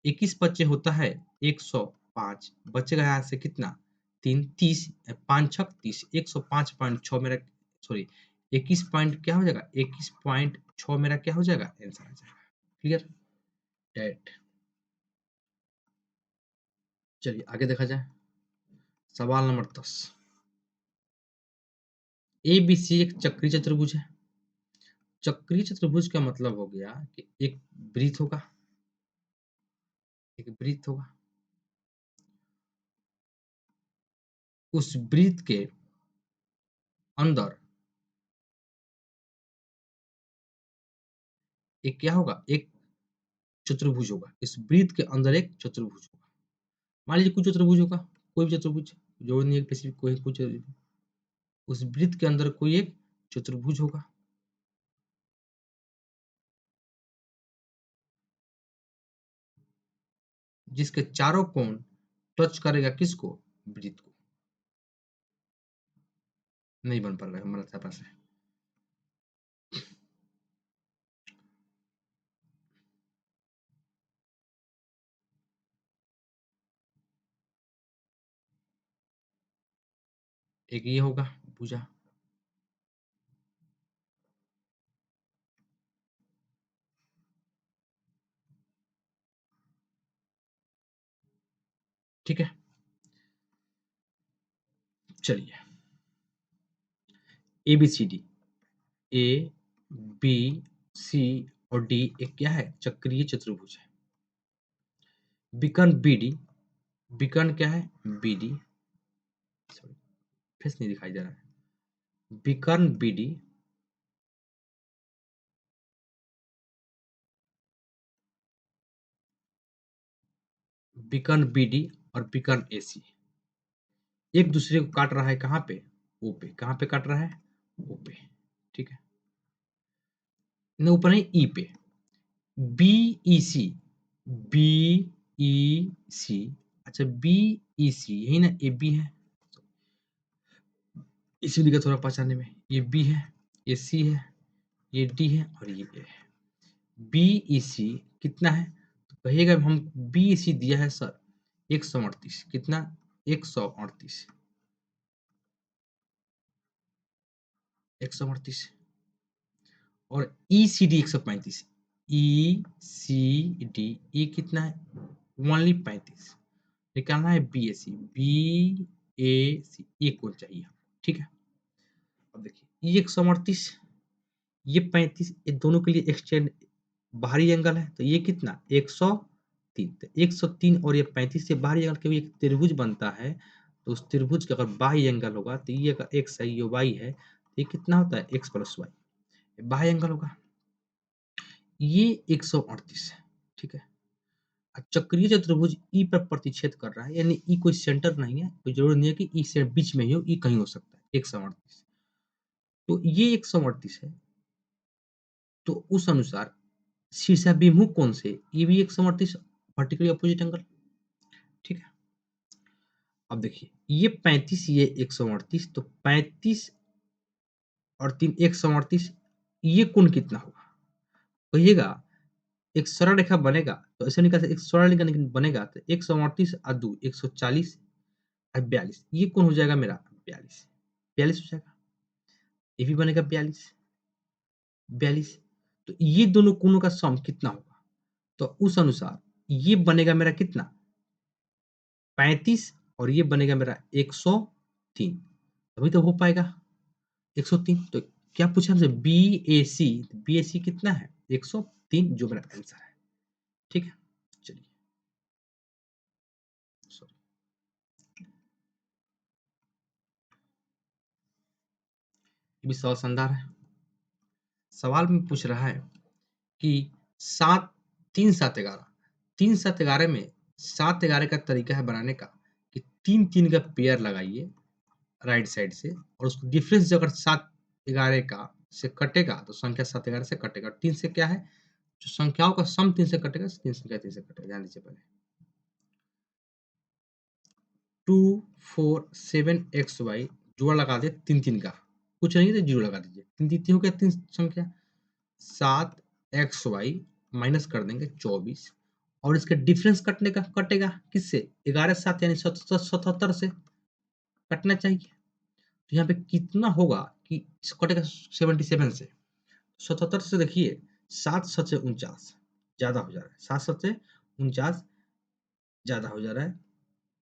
21 बच्चे होता है 105 बचेगा यहाँ से कितना 3 30 5 छक 30 105.6 मेरा सॉरी 21 पॉइंट क्या हो जाएगा 21.6 मेरा क्या हो जाएगा आंसर आ जाएगा क्लियर डेट चलिए आगे देखा जाए सवाल नंबर 10 ए बी सी एक चक्रीय चतुर्भुज है चक्रीय चतुर्भुज का मतलब हो गया कि एक वृत्त होगा एक वृत्त होगा उस वृत्त के अंदर एक क्या होगा एक चतुर्भुज होगा इस वृत्त के अंदर एक चतुर्भुज होगा मान लीजिए कुछ चतुर्भुज होगा कोई भी चतुर्भुज जोड़ नहीं है किसी कोई कुछ उस वृत्त के अंदर कोई एक चतुर्भुज होगा जिसके चारों कोण टच करेगा किसको वृत्त को नहीं बन पा रहा है हमारे पास है एक ये होगा भुजा ठीक है चलिए A B C D A B C और डी एक क्या है चक्रीय चतुर्भुज है विकर्ण बी डी विकर्ण क्या है बी डी सॉरी फेस नहीं दिखाई दे रहा है विकर्ण बी डी विकर्ण बी डी और विकर्ण ए सी एक दूसरे को काट रहा है कहाँ पे ओ पे कहाँ पे काट रहा है ओ पे ठीक है न ऊपर नहीं ई पे B E C B E सी अच्छा बी ई सी यही ना ए बी है इसी दिक्कत थोड़ा पहचानने में ये बी है ये सी है ये डी है और ये ए है बी ई सी कितना है तो कहिएगा हम बी ई सी दिया है सर 138 कितना 138 138 और ई सी डी 135 ई सी डी ये कितना है ओनली 35 निकालना है बी ए सी बी ए सी ये कौन चाहिए ठीक है अब देखिए ये 138 ये 35 ये दोनों के लिए एक्सटेंड बाहरी एंगल है तो ये कितना 103 तो 103 और ये 35 से बाहरी एंगल के भी एक त्रिभुज बनता है तो उस त्रिभुज का अगर बाह्य एंगल होगा तो ये अगर एक्स है ये वाई है तो ये कितना होता है एक्स प्लस वाई बाह्य एंगल होगा ये 138 है ठीक है चक्रीय चतुर्भुज ई पर प्रतिच्छेद कर रहा है यानी ई कोई सेंटर नहीं है कोई जरूरी नहीं है कि ई से बीच में ही हो ई कहीं हो सकता है 138 तो ये 138 है, तो उस अनुसार शीर्षाभिमुख कोण से ये भी 138 वर्टिकली अपोजिट एंगल, ठीक है। अब देखिए ये 35 ये 138, तो 35 और 3 138, ये कोण कितना होगा? कहिएगा एक सरल रेखा बनेगा तो ऐसे निकाल एक सरल रेखा बनेगा तो 138 और 2 140 और 42, ये कोण हो जाएगा मेरा 42, 42 हो जाएगा। ये भी बनेगा 42, 42, तो ये दोनों कोणों का सम कितना होगा? तो उस अनुसार ये बनेगा मेरा कितना? 35 और ये बनेगा मेरा 103, तभी तो हो पाएगा 103। तो क्या पूछा हमसे? BAC, BAC कितना है? 103, जो मेरा आंसर है, ठीक है। चलिए सॉरी, ये भी सवाल शानदार है। सवाल में पूछ रहा है कि 7 3 7 11, 3 7 11 में 7 11 का तरीका है बनाने का कि 3 3 का पेयर लगाइए राइट साइड से, और उसको डिफरेंस जो अगर 7 11 का से कटेगा तो संख्या 7 11 से कटेगा। 3 से क्या है? जो संख्याओं का सम 3 से कटेगा, 3 संख्या 3 से कटेगा। ध्यान दीजिए पहले 2 4 7 XY जोड़ लगा दे 3 3 का, कुछ नहीं तो जीरो लगा दीजिए। 3 3 तीन हो गया, 3 संख्या 7 XY माइनस कर देंगे 24, और इसके डिफरेंस कटने का कटेगा किससे? 11 7 यानी 77 से कटना चाहिए। तो यहाँ पे कितना होगा कि कटेगा 77 से, 77 से देखिए 7 7 से 49 ज्यादा हो जा रहा है, 7 7 से 49 ज्यादा हो जा रहा है।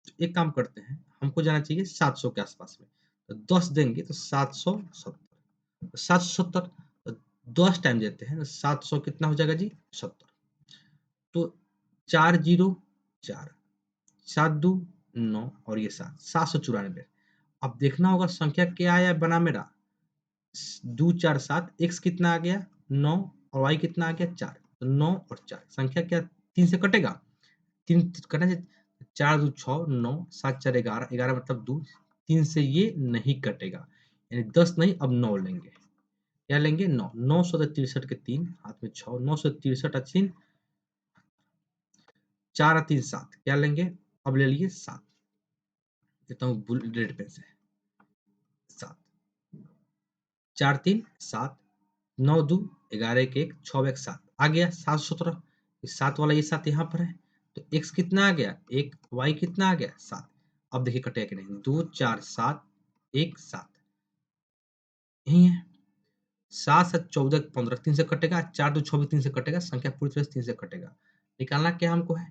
तो एक काम करते हैं, हमको जाना चाहिए 700 के आसपास में, तो 10 देंगे तो 770, 770, तो 10 टाइम देते हैं तो 700 कितना हो जाएगा जी? 70। तो 4 जीरो 4, 7 2 9 और ये 7, 794। अब देखना होगा संख्या क्या आया बना मेरा, 2 4 7, x कितना आ गया 9 और y कितना आ गया 4, तो 9 और 4 संख्या क्या 3 से कटेगा? 3 कटना चाहिए, 4 2 6 9 7 4 11, 11 मतलब 2, 3 से ये नहीं कटेगा, यानी 10 नहीं अब 9 लेंगे। क्या लेंगे? 9, 9 63 के 3 हाथ में 6, 963 और 3 4 और 3 7, क्या लेंगे? अब ले लिए 7, देता हूँ बुलेट पेन से, 7 4 3 7, 9 2 11 1 1 6 1 7 आ गया 717। 7 वाला ये 7 यहाँ पर है, तो x कितना आ गया 1, y कितना आ गया 7। अब देखिए कटेगा कि नहीं, 2 4 7 1 7 यही है। 7 7 14 15, 3 से कटेगा, 4 2 6 भी 3 से कटेगा, संख्या पूरी तरह से 3 से कटेगा। निकालना क्या हमको है?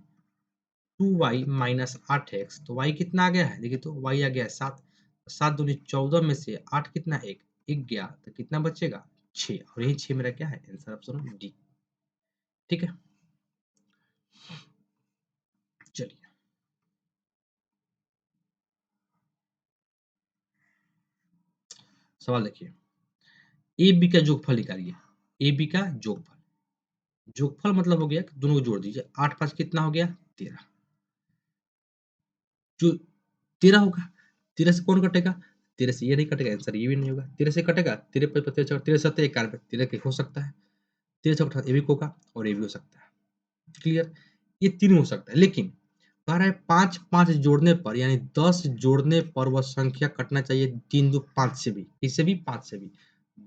2y माइनस 8x, तो y कितना आ गया है? देखिए तो y आ गया है 7, 7 दूनी 14 में से 8 कितना? 1 गया, तो कितना बचेगा? 6, और यही 6 मेरा क्या है? आंसर ऑप्शन डी, ठीक है। चलिए सवाल देखिए, ए बी का जोगफल निकालिए। ए बी का जोगफल, जोगफल मतलब हो गया कि दोनों को जोड़ दीजिए, 8 5 कितना हो गया? 13, जो 13 होगा, 13 से कौन कटेगा? 13 से ये नहीं कटेगा, आंसर ये भी नहीं होगा। 13 से कटेगा, 13 पे 13 13 7 91, 13 के हो सकता है, 13 से उठा ये भी होगा और ये भी हो सकता है, क्लियर। ये तीन हो सकता है, लेकिन कह रहा है 5 5 जोड़ने पर यानी 10 जोड़ने पर वह संख्या कटना चाहिए 3 2 5 से भी, इससे भी 5 से भी।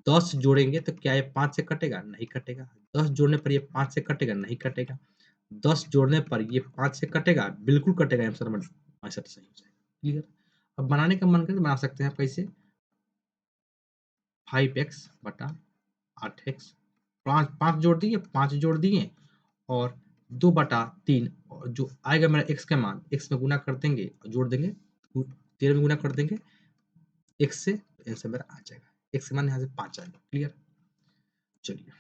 10 जोड़ेंगे तो क्या ये 5 से कटेगा? नहीं कटेगा। 10 जोड़ने पर ये 5 से कटेगा? नहीं कटेगा। 10 जोड़ने पर ये 5 से कटेगा? बिल्कुल कटेगा, आंसर नंबर 65 सही हो जाएगा, क्लियर। अब बनाने का मन करे तो बना सकते हैं आप कैसे? 5x बटा 8x, 5 जोड़ दिए, 5 जोड़ दिए, और 2/3, और जो आएगा मेरा x का मान, x में गुना कर देंगे और जोड़ देंगे, 13 में गुना कर देंगे x से, आंसर मेरा आ जाएगा। x का मान यहाँ से 5 आएगा, क्लियर। चलिए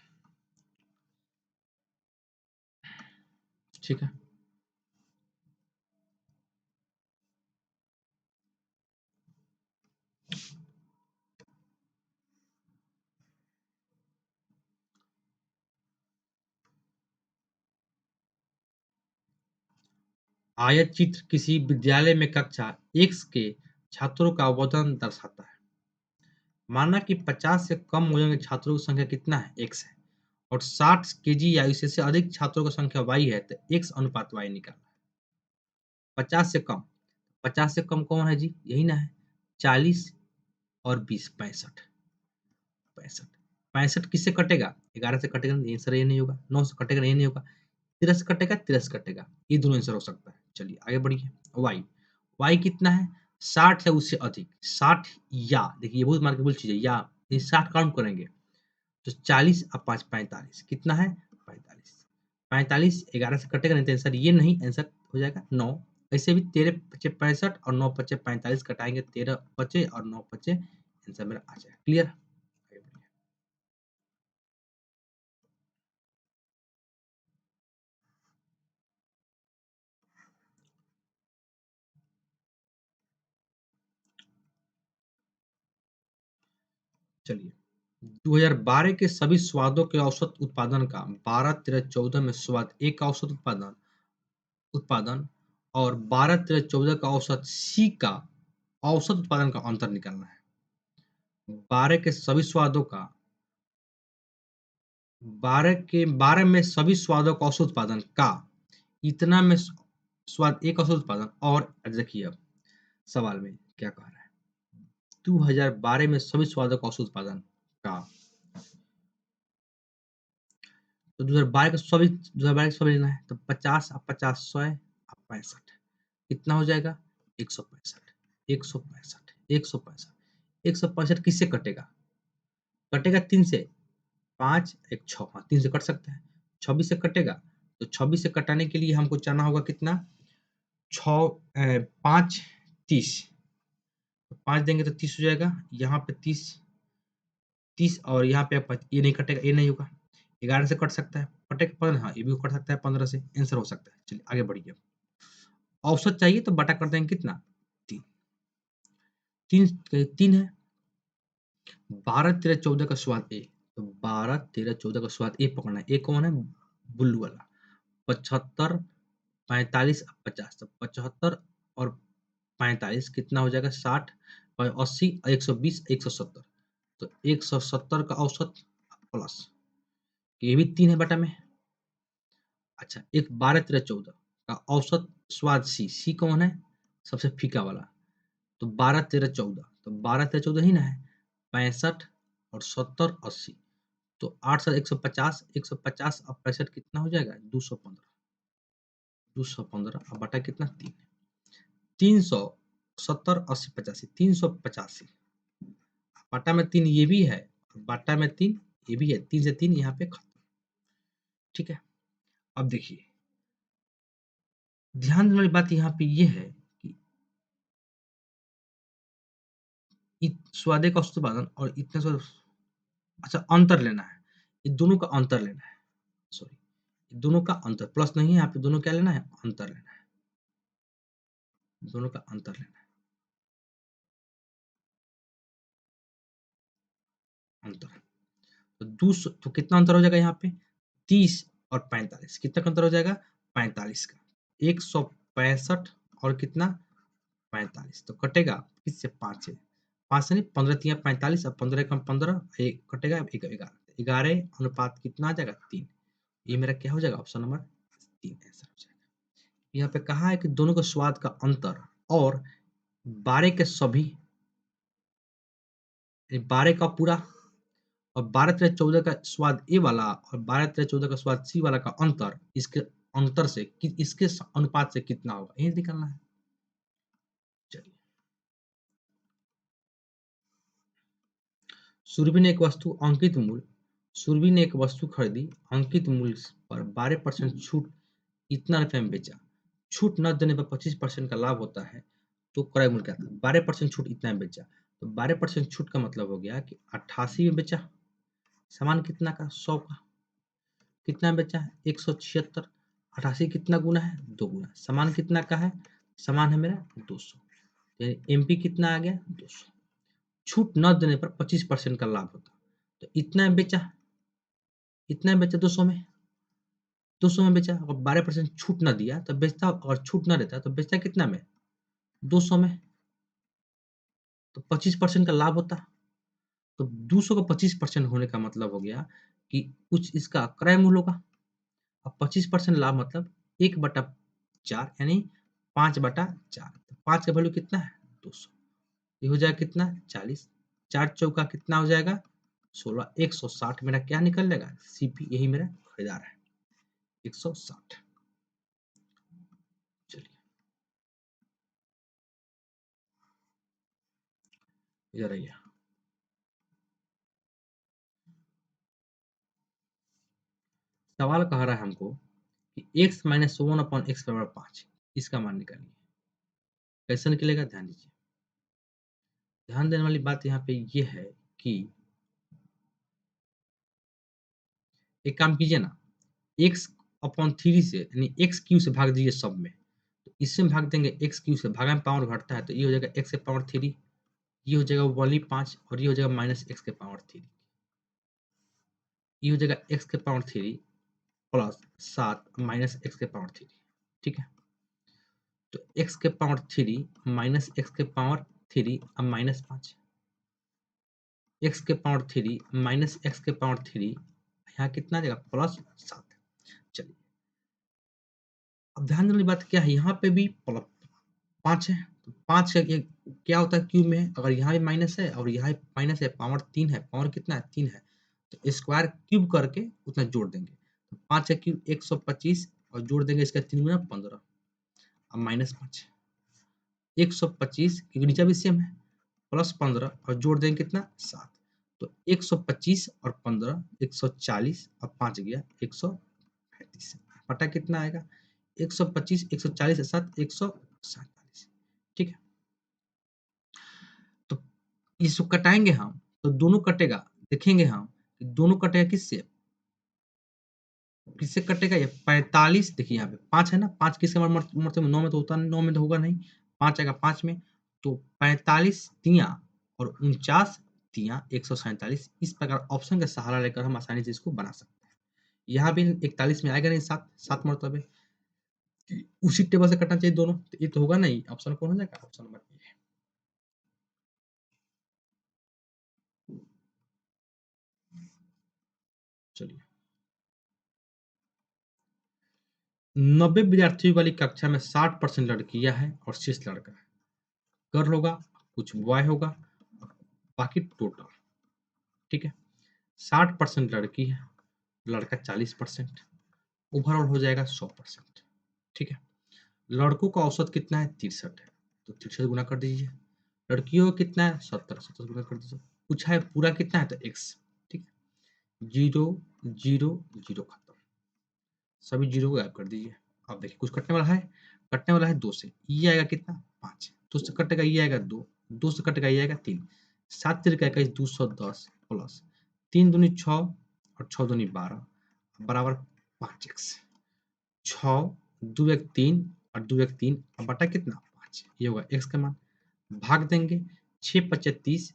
ठीक है। आयत चित्र किसी विद्यालय में कक्षा x के छात्रों का अवदान दर्शाता है। माना कि 50 से कम वजन के छात्रों की संख्या कितना है? x है और 60 केजी या इससे से अधिक छात्रों की संख्या y है, तो x अनुपात y निकालना है। 50 से कम, 50 से कम कौन है जी? यही ना है, 40 और 20 65। 65 65 किससे कटेगा? 11 से कटेगा, आंसर ये नहीं होगा। 9 से कटेगा, ये नहीं होगा। 13 से कटेगा, 13 से कटेगा। ये दोनों आंसर हो सकता है। चलिए आगे बढ़िए। y y कितना है? 60 है उससे अधिक। 60 या देखिए ये बहुत मार्केबल चीज़ है, या ये 60 काउंट करेंगे तो 40 और 5 45 कितना है? 45। 45 11 से कटेगा नहीं तो आंसर ये नहीं, आंसर हो जाएगा 9। ऐसे भी 13 पचे 65 और 9 पचे 45 कटाएँगे, 13 बचे और 9 बचे, आंसर मेरा आ जाएगा। क्लियर? आगे बढ़िए। चलिए 2012 के सभी स्वादों के औसत उत्पादन का 12, 13, 14 में स्वाद ए का औसत उत्पादन उत्पादन और 12, 13, 14 का औसत सी का औसत उत्पादन का अंतर निकालना है। 12 के सभी स्वादों का 12 में सभी स्वादों का औसत उत्पादन का इतना में स्वाद एक औसत उत्पादन और देखिए अब सवाल में क्या कह रहा है। 2012 में सभी स्वादों का औसत उत्पादन का, तो 2012 का सभी लेना है तो 50 और 50 100 और 65 कितना हो जाएगा? 165 165 165 165 किससे कटेगा? कटेगा 3 से, 5 1 6 हाँ 3 से कट सकता है। 26 से कटेगा तो 26 से कटाने के लिए हमको जाना होगा कितना? 5 30, 5 देंगे तो 30 हो जाएगा। यहाँ पे 30 और यहाँ पे ये नहीं कटेगा, ये नहीं होगा। 11 से कट सकता है, कटेगा 15, हाँ ये भी कट सकता है 15 से, आंसर हो सकता है। चलिए आगे बढ़िए। औसत चाहिए तो बटा कर देंगे कितना? 3। 3 है। 12, 13, 14 का स्वाद ए, तो 12, 13, 14 का स्वाद ए पकड़ना है। ए कौन है? बुल्लू वाला। 75, 45 और 50, तो 75 और 45 कितना हो जाएगा? 60 और 80 और 120 170, तो 170 का औसत प्लस ये भी 3 है बटा में। अच्छा एक 12, 13, 14 का औसत स्वाद सी, सी कौन है? सबसे फीका वाला। तो 12, 13, 14, तो 12, 13, 14 ही ना है। 65 और 70 80, तो 8 7 150, 150 और 65 कितना हो जाएगा? 215, 215 और बटा कितना? 3। 370 80 85 385, बटा में 3 ये भी है, बटा में 3 ये भी है। 3 से 3 यहाँ पे खत्म। ठीक है, अब देखिए ध्यान देने वाली बात यहाँ पे ये है कि स्वादे का औसत उत्पादन और इतने स्वाद, अच्छा अंतर लेना है, ये दोनों का अंतर लेना है। सॉरी, दोनों का अंतर, प्लस नहीं है यहाँ पे, दोनों क्या लेना है? अंतर लेना है, दोनों का अंतर लेना है। अंतर तो 200, तो कितना अंतर हो जाएगा यहाँ पे? 30 और 45, कितना का अंतर हो जाएगा? 45 का। 165 और कितना? 45, तो कटेगा किससे? 5 से। 5 से नहीं, 15 तिया 45 और 15 कम 15, एक कटेगा, एक 11, 11 अनुपात कितना आ जाएगा? 3। ये मेरा क्या हो जाएगा? ऑप्शन नंबर 3 आंसर हो जाएगा। यहाँ पे कहा है कि दोनों का स्वाद का अंतर और 12 के सभी, 12 का पूरा और 12 13 14 का स्वाद ए वाला और 12 13 14 का स्वाद सी वाला का अंतर, इसके अंतर से इसके अनुपात से कितना होगा, ये निकालना है। चलिए सुरभि ने एक वस्तु अंकित मूल्य, सुरभि ने एक वस्तु खरीदी, अंकित मूल्य पर 12% छूट इतना रुपए में बेचा। छूट न देने पर 25% का लाभ होता है, तो क्रय मूल्य क्या था? 12% छूट इतना में बेचा, तो 12% छूट का मतलब हो गया कि 88 में बेचा। सामान कितना का? 100 का। कितना बेचा है? 176। 88 कितना गुना है? 2 गुना। सामान कितना का है? सामान है मेरा 200, यानी एमपी कितना आ गया? 200। छूट न देने पर 25% का लाभ होता, तो इतना बेचा, इतना बेचा 200 में, 200 में बेचा और 12% छूट ना दिया तो बेचता, और छूट ना देता तो बेचता कितना में? 200 में, तो 25% का लाभ होता। तो 200 का 25% होने का मतलब हो गया कि कुछ इसका क्रय मूल्य होगा। अब 25% लाभ मतलब 1/4 यानी 5/4। 5 का वैल्यू कितना है? 200। ये हो जाएगा कितना? 40। 4 चौका कितना हो जाएगा? 16। 160 मेरा क्या निकल जाएगा? सीपी, यही मेरा खरीदार है, 160। चलिए इधर आइए। सवाल कह रहा है हमको कि x माइनस 1/x बराबर 5, इसका मान निकालिए। कैसे निकलेगा? ध्यान दीजिए। ध्यान देने वाली बात यहाँ पे ये है कि एक काम कीजिए ना, x/3 से यानी एक्स क्यू से भाग दीजिए सब में। तो इससे भाग देंगे एक्स क्यू से, भागा में पावर घटता है तो ये हो जाएगा x के पावर 3, ये हो जाएगा वली 5 और ये हो जाएगा माइनस एक्स के पावर 3। ये हो जाएगा x के पावर 3 प्लस 7 माइनस एक्स के पावर 3। ठीक है, तो x के पावर 3 माइनस एक्स के पावर 3 अब माइनस 5, x के पावर 3 माइनस एक्स के पावर 3, यहाँ कितना आ जाएगा? प्लस 7। चलिए, अब ध्यान देने वाली बात क्या है, यहाँ पे भी प्लस 5 है, तो 5 का क्या होता है क्यूब में? अगर यहाँ भी माइनस है और यहाँ भी माइनस है, पावर 3 है, पावर कितना है? 3 है, तो स्क्वायर क्यूब करके उतना जोड़ देंगे। तो 5 का क्यूब 125 और जोड़ देंगे इसका 3 गुना 15, अब माइनस 5। 125 क्योंकि नीचे भी सेम है, प्लस 15 और जोड़ देंगे कितना? 7। तो 125 और 15 140 और 5 गया 135, पता कितना आएगा? 125 140 से 7 147। ठीक है, तो इसको कटाएंगे हम तो दोनों कटेगा, देखेंगे हम कि दोनों कटेगा किससे? किससे कटेगा? ये 45, देखिए यहाँ पे 5 है ना, 5 किसके मतलब 9 में तो होता, 9 में तो होगा नहीं, 5 आएगा 5 में, तो 45 तिया और 49 तिया 147। इस प्रकार ऑप्शन का सहारा लेकर हम आसानी से इसको बना सकते हैं। यहाँ भी 41 में आएगा नहीं, 7 7 मरतबे, उसी टेबल से कटना चाहिए दोनों, तो ये तो होगा नहीं। ऑप्शन कौन हो जाएगा? Option number A. चलिए, 90 विद्यार्थियों वाली कक्षा में 60% लड़कियां हैं और शेष लड़का है। गर्ल होगा, कुछ बॉय होगा, बाकी टोटल। ठीक है, 60% लड़की है, लड़का 40%, ओवरऑल हो जाएगा 100%। ठीक है, लड़कों का औसत कितना है? 63 है, तो 63 गुना कर दीजिए। लड़कियों का कितना है? 70, 70 गुना कर दीजिए। पूछा है पूरा कितना है, तो x। ठीक है, 0 0 0 खत्म, सभी जीरो को गायब कर दीजिए। अब देखिए कुछ कटने वाला है, कटने वाला है 2 से, ये आएगा कितना? 5। 2 से कटेगा ये आएगा 2, 2 से कटेगा ये आएगा 3, 7 तिरका 21 210 प्लस 3 दूनी 6 और 6 दूनी 12 बराबर 5x। 6 2 एक 3 और 2 एक 3 अब बटा कितना? 5। ये होगा x का मान। भाग देंगे, 6 पच्चे 30,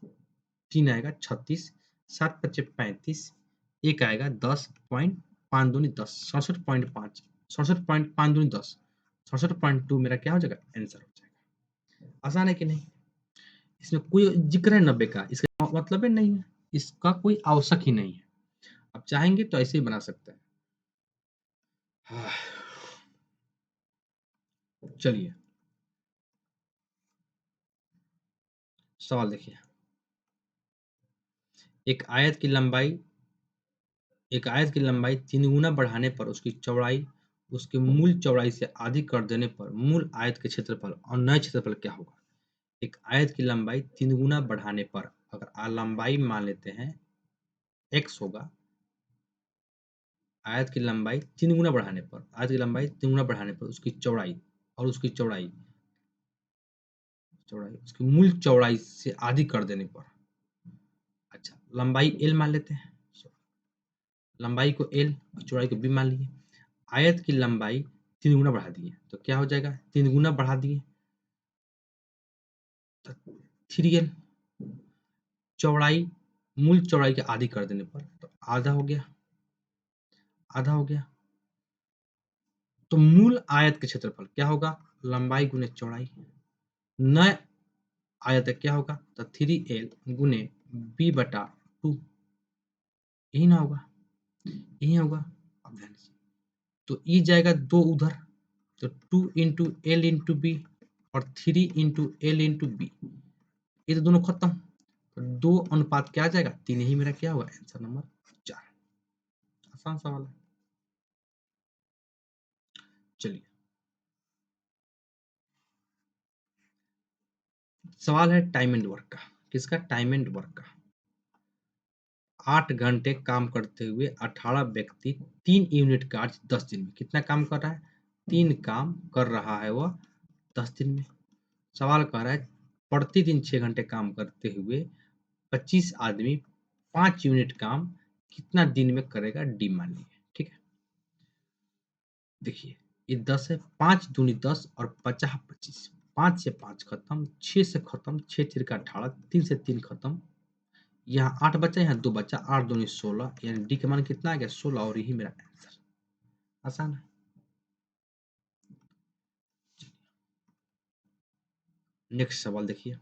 3 आएगा 36, 7 पच्चे 35, 1 आएगा 10.5 दूनी 10, 67.5, 67.5 दूनी 10, 67.2 मेरा क्या हो जाएगा? आंसर हो जाएगा। आसान है कि नहीं? इसमें कोई जिक्र है 90 का, इसका मतलब ही नहीं है, इसका कोई आवश्यक ही नहीं है। आप चाहेंगे तो ऐसे ही बना सकते हैं। हाँ, चलिए सवाल देखिए। एक आयत की लंबाई एक आयत की लंबाई 3 गुना बढ़ाने पर उसकी चौड़ाई उसके मूल चौड़ाई से आधी कर देने पर मूल आयत के क्षेत्रफल और नए क्षेत्रफल क्या होगा? एक आयत की लंबाई 3 गुना बढ़ाने पर, अगर लंबाई मान लेते हैं x होगा, आयत की लंबाई 3 गुना बढ़ाने पर, आयत की लंबाई 3 गुना बढ़ाने पर उसकी चौड़ाई और उसकी चौड़ाई चौड़ाई उसकी मूल चौड़ाई से आधी कर देने पर, अच्छा लंबाई l मान लेते हैं, लंबाई को l और चौड़ाई को b मान लिए। आयत की लंबाई 3 गुना बढ़ा दिए तो क्या हो जाएगा? 3 गुना बढ़ा दिए तो 3l, चौड़ाई मूल चौड़ाई के आधी कर देने पर तो आधा हो गया, आधा हो गया। तो मूल आयत के क्षेत्रफल क्या होगा? लंबाई गुने चौड़ाई। नए आयत क्या होगा? तो 3l गुने b बटा 2 यही ना होगा, यही होगा। अब ध्यान दीजिए, तो ये जाएगा 2 उधर, तो 2 इंटू एल इंटू बी और 3 इंटू एल इंटू बी, ये तो दोनों खत्म, तो 2 अनुपात क्या आ जाएगा 3, यही मेरा क्या होगा आंसर नंबर 4। आसान सवाल है। चलिए सवाल है टाइम एंड वर्क का। किसका? टाइम एंड वर्क का। 8 घंटे काम करते हुए 18 व्यक्ति 3 यूनिट कार्य 10 दिन में, कितना काम कर रहा है? 3 काम कर रहा है वह 10 दिन में। सवाल कह रहा है प्रतिदिन 6 घंटे काम करते हुए 25 आदमी 5 यूनिट काम कितना दिन में करेगा? डी मान लीजिए, ठीक है। देखिए ये 10 है, 5 दूनी 10 और 50 25, 5 से 5 खत्म, 6 से खत्म, 6 तिर का 18, 3 से 3 खत्म, यहाँ 8 बचा, यहाँ 2 बचा, 8 दूनी 16, यानी डी का मान कितना आ गया 16, और यही मेरा आंसर। आसान है। नेक्स्ट सवाल देखिए,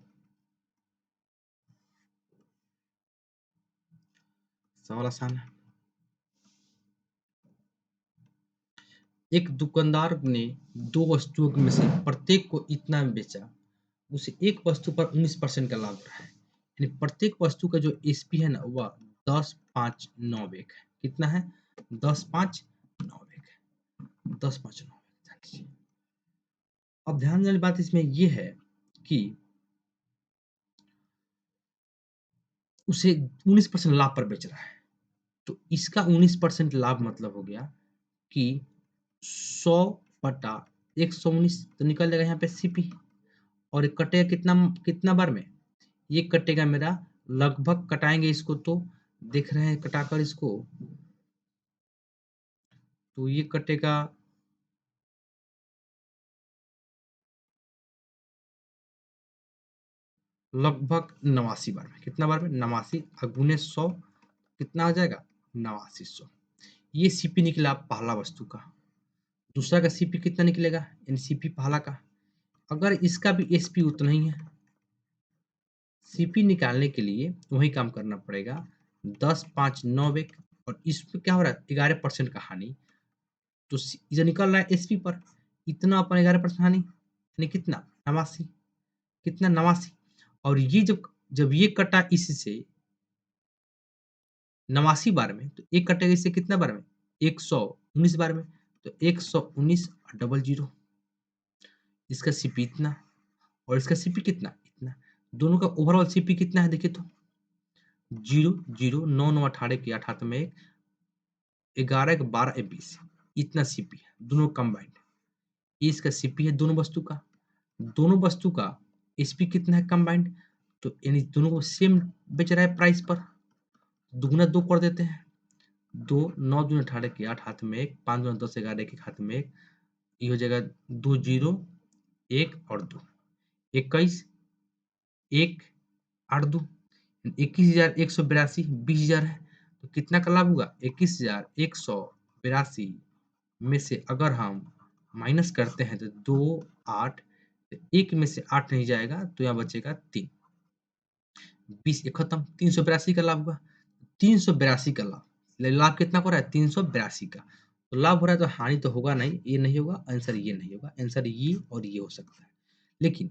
सवाल आसान है। एक दुकानदार ने 2 वस्तुओं में से प्रत्येक को इतना में बेचा, उसे एक वस्तु पर 19% का लाभ हो रहा है, यानी प्रत्येक वस्तु का जो एसपी है ना वह 10 5 9 एक है। कितना है? 10 5 9 एक है, 10 5 9 एक। अब ध्यान देने वाली बात इसमें यह है कि उसे 19% लाभ पर बेच रहा है, तो इसका 19% लाभ मतलब हो गया कि 100 बटा 119, तो निकल जाएगा यहाँ पे सीपी, और ये कटेगा कितना कितना बार में? ये कटेगा मेरा, लगभग कटाएंगे इसको तो देख रहे हैं कटाकर इसको, तो ये कटेगा लगभग 89 बार में। कितना बार में? 89, गुने 100 कितना आ जाएगा? 8900। ये सीपी निकला पहला वस्तु का। दूसरा का सीपी कितना निकलेगा? एनसीपी पहला का। अगर इसका भी एसपी उतना ही है, सीपी निकालने के लिए वही काम करना पड़ेगा, 10 5 9 एक, और इसमें क्या हो रहा है 11% का हानि, तो इधर निकल रहा है एसपी पर, इतना अपन 11% हानि, यानी कितना 89, कितना 89, और ये जब जब ये कटा इससे 89 बार में, तो एक कटेगा इससे कितना बार में? 119 बार में, तो 119 डबल जीरो, इसका सीपी इतना और इसका सीपी कितना इतना, दोनों का ओवरऑल सीपी कितना है देखिए तो 0 0 9 9 18 के 8 हाथ में 1, 11 के 12 20, इतना सीपी है दोनों कंबाइंड। ये इसका सीपी है दोनों वस्तु का। दोनों वस्तु का एसपी कितना है कंबाइंड, तो यानी दोनों को सेम बेच रहा है प्राइस पर, दुगुना 2 कर देते हैं, 2 9 दूनी 18 के 8 हाथ में 1, 5 दूनी 10 11 एक हाथ में 1, ये हो जाएगा 2 0 1 और 2, 21 1 8 2, 21,182, 20,000 है, तो कितना का लाभ होगा? 21,182 में से अगर हम माइनस करते हैं तो 2 8, एक में से 8 नहीं जाएगा, तो यहाँ बचेगा 3, 20 एक खत्म, 382 का लाभ हुआ। 382 का लाभ, लाभ कितना हो रहा है? 382 का, तो लाभ हो रहा है, तो हानि तो होगा नहीं, ये नहीं होगा आंसर, ये नहीं होगा आंसर, ये और ये हो सकता है। लेकिन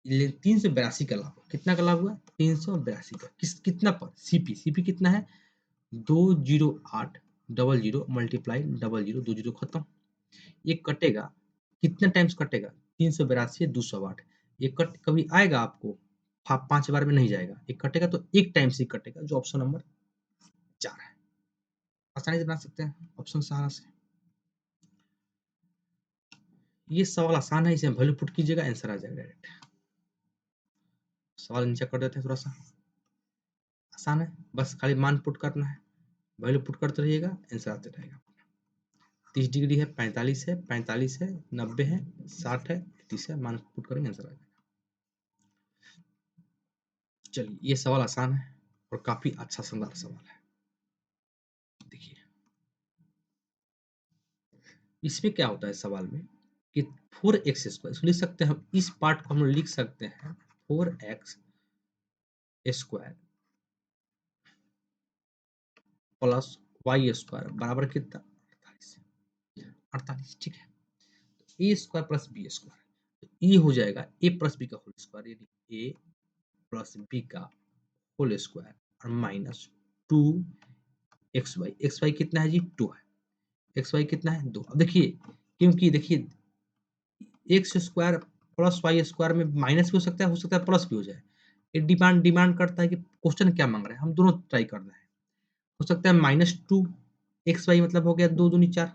382 का लाभ, कितना का लाभ हुआ? 382 का, कितना पर? सीपी, सीपी कितना है? 208 double zero multiply double zero, 2 zero खत्म, ये कटेगा कितने टाइम्स कटेगा? 382 208, ये कट कभी आएगा आपको 5 बार में नहीं जाएगा, ये कटेगा तो एक टाइम से कटेगा, जो ऑप्शन नंबर 4 है। आसानी से बना सकते हैं ऑप्शन सहारा से। ये सवाल आसान है, इसे वैल्यू पुट कीजिएगा आंसर आ जाएगा डायरेक्ट। सवाल नीचे कर देते हैं, थोड़ा सा आसान है, बस खाली मान पुट करना है, वैल्यू पुट करते रहिएगा आंसर आते रहेगा। 30 डिग्री है, 45 है, 45 है, 90 है, 60 है, 30 है, मान पुट करेंगे आंसर आ जाएगा। चलिए ये सवाल आसान है और काफी अच्छा शानदार सवाल है। देखिए इसमें क्या होता है सवाल में कि 4x स्क्वायर, इसको लिख सकते हैं हम, इस पार्ट को हम लिख सकते हैं 4x square plus y square बराबर कितना 48। 48 ठीक है। ए स्क्वायर प्लस बी स्क्वायर, तो ये हो जाएगा ए प्लस बी का होल स्क्वायर, यानी ए प्लस बी का होल स्क्वायर और माइनस 2 एक्स वाई कितना है जी 2 है, एक्स वाई कितना है 2। अब देखिए, क्योंकि देखिए x square plus y square में माइनस भी हो सकता है प्लस भी हो जाए। ये डिमांड डिमांड करता है कि क्वेश्चन क्या मांग रहे हैं, हम दोनों ट्राई कर रहे हैं। हो सकता है -2 एक्स वाई मतलब हो गया 2 दूनी 4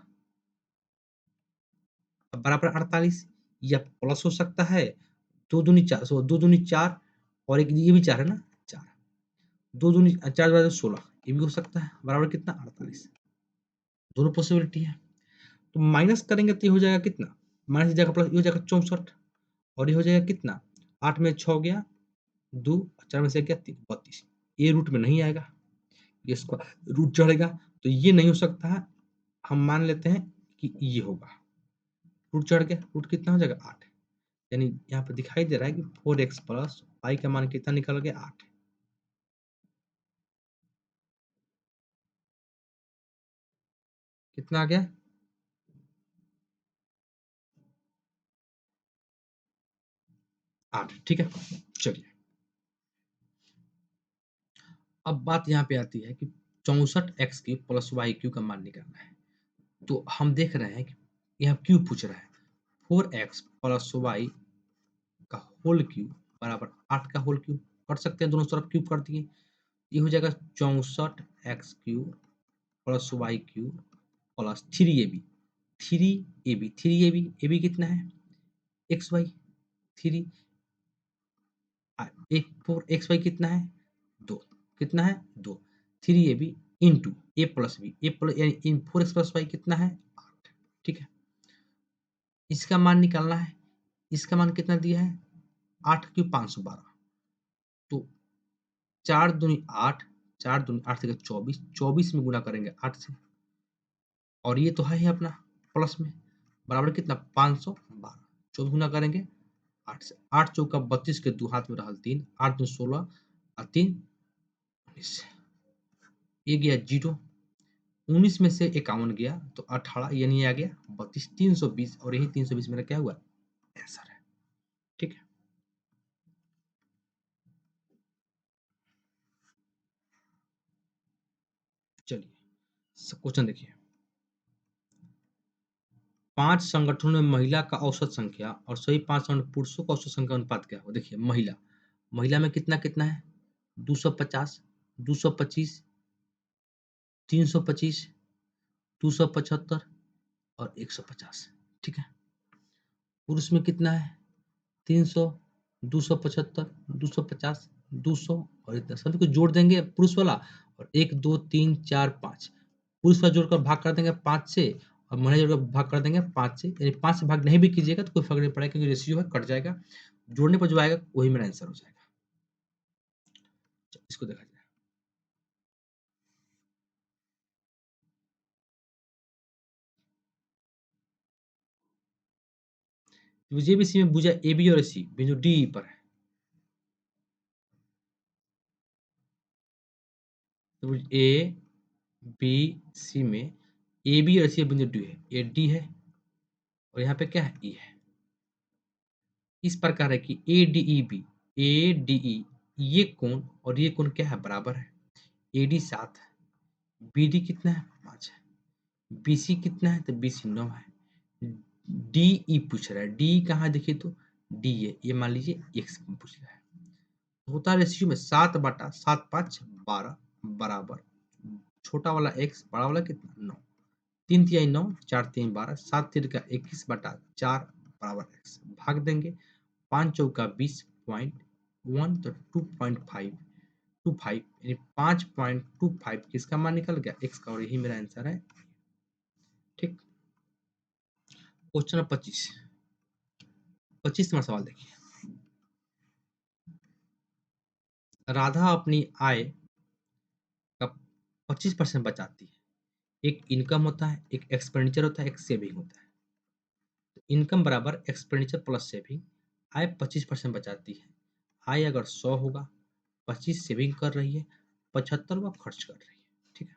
बराबर 48, या प्लस हो सकता है 2 दूनी 4 2 दूनी 4 और एक ये भी 4 है ना 4, 2 दूनी 4 बराबर 16, ये भी हो सकता है बराबर कितना 48। दोनों पॉसिबिलिटी है। तो माइनस करेंगे तो ये हो जाएगा कितना, माइनस की जगह प्लस ये हो जाएगा 64 और ये हो जाएगा कितना 8 में 6 गया 2, 4 में से गया 3 32। ये रूट में नहीं आएगा, ये इसका रूट चढ़ेगा, तो ये नहीं हो सकता है। हम मान लेते हैं कि ये होगा, रूट चढ़ गया, रूट कितना हो जाएगा 8, यानी यहाँ पे दिखाई दे रहा है कि 4x प्लस y का मान कितना निकल गया 8। कितना आ गया 8 ठीक है। चलिए अब बात यहाँ पे आती है कि 64x cube plus y cube का मान निकालना है। तो हम देख रहे हैं कि यहाँ क्यूब पूछ रहा है, 4x प्लस वाई का होल क्यूब बराबर 8 का होल क्यूब कर सकते हैं, दोनों तरफ क्यूब कर दिए, ये हो जाएगा 64x cube plus y cube plus 3ab, 3ab कितना है एक्स वाई 3 एक 4x वाई कितना है 2, कितना है 2, 3ab इंटू ए प्लस बी, ए प्लस यानी इन 4x प्लस वाई कितना है 8 ठीक है। इसका मान निकालना है, इसका मान कितना दिया है 8 क्यूब 512, तो 4 दूनी 8, 4 दूनी 8 से 24, 24 में गुना करेंगे 8 से, और ये तो है ही अपना प्लस में बराबर कितना 512, 24 गुना करेंगे 8 से, 8 चौका 32 के 2 हाथ में रहल 3, 8 दूनी 16 और 3 19, ये गया 0, 19 में से 51 गया तो 18, यानी ये आ गया 32, 320, और यही 320 मेरा क्या हुआ आंसर है ठीक है। चलिए क्वेश्चन देखिए, 5 संगठनों में महिला का औसत संख्या और सभी 5 संगठन पुरुषों का औसत संख्या अनुपात क्या हो। देखिए महिला, महिला में कितना कितना है 250, 225, 325, 275 और 150 ठीक है। पुरुष में कितना है 300, 275, 250, 200 और इतना, सभी को जोड़ देंगे पुरुष वाला, और 1 2 3 4 5 पुरुष का जोड़कर भाग कर देंगे 5 से, और महिला जोड़कर भाग कर देंगे 5 से, यानी 5 से भाग नहीं भी कीजिएगा तो कोई फर्क नहीं पड़ेगा, क्योंकि रेशियो है कट जाएगा, जोड़ने पर जो आएगा वही मेरा आंसर हो जाएगा। इसको देखा जाए, जेबीसी में भुजा ए बी और सी बिंदु डी पर है, तो ए बी सी में ए बी और सी बिंदु डी है, ये डी है और यहाँ पे क्या है ई है। इस प्रकार है कि A D E B, A D E ये कोण और ये कोण क्या है बराबर है, ए डी 7 है, बी डी कितना है 5 है, बी सी कितना है तो बी सी 9 है, डी ई पूछ रहा है, डी कहाँ देखिए तो डी ये मान लीजिए एक्स पूछ रहा है, होता है रेशियो में 7/7 5 12 बराबर छोटा वाला एक्स बड़ा वाला कितना 9, 3 तिहाई 9, 4 3 12, 7 3 का 21/4 बराबर एक्स, भाग देंगे 5 चौका 20.1 तो 2.5 यानी 5.25 किसका मान निकल गया एक्स का, और यही मेरा आंसर है ठीक। क्वेश्चन नंबर 25 नंबर सवाल देखिए, राधा अपनी आय का 25% बचाती है, एक इनकम होता है, एक एक्सपेंडिचर होता है, एक सेविंग होता है, तो इनकम बराबर एक्सपेंडिचर प्लस सेविंग, आय 25% बचाती है, आय अगर 100 होगा 25 सेविंग कर रही है, 75 वो खर्च कर रही है ठीक है।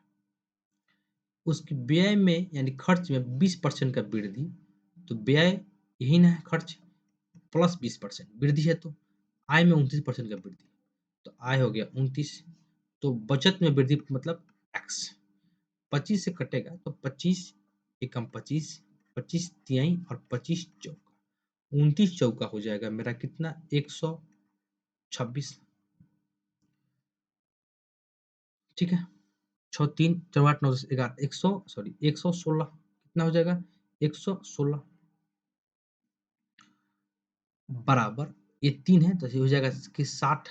उसकी व्यय में यानी खर्च में 20% का वृद्धि, तो व्यय यही ना है खर्च प्लस 20% वृद्धि है, तो आय में 29% का वृद्धि, तो आय हो गया 29, तो बचत में वृद्धि मतलब x 25 से कटेगा तो 25 एकम 25, 25 तिहाई और 25 चौका, 29 चौका हो जाएगा मेरा कितना 126। ठीक है, 6 3 4 8 9 10 11 100 सॉरी 116 कितना हो जाएगा 116 बराबर ये 3 है तो ये हो जाएगा कि 60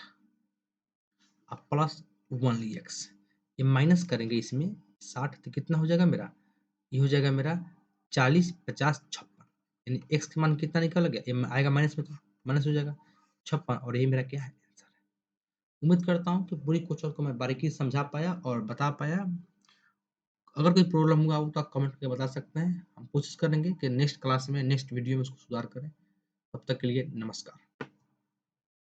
अब प्लस 1 एक्स, ये माइनस करेंगे इसमें 60 तो कितना हो जाएगा मेरा, ये हो जाएगा मेरा 40 50 56, यानी एक्स का मान कितना निकल गया, ये आएगा माइनस में तो माइनस हो जाएगा 56 और यही मेरा क्या है आंसर है। उम्मीद करता हूँ कि पूरी क्वेश्चन को मैं बारीकी से समझा पाया और बता पाया। अगर कोई प्रॉब्लम हुआ हो तो आप कमेंट करके बता सकते हैं, हम कोशिश करेंगे कि नेक्स्ट क्लास में नेक्स्ट वीडियो में उसको सुधार करें। तब तक के लिए नमस्कार।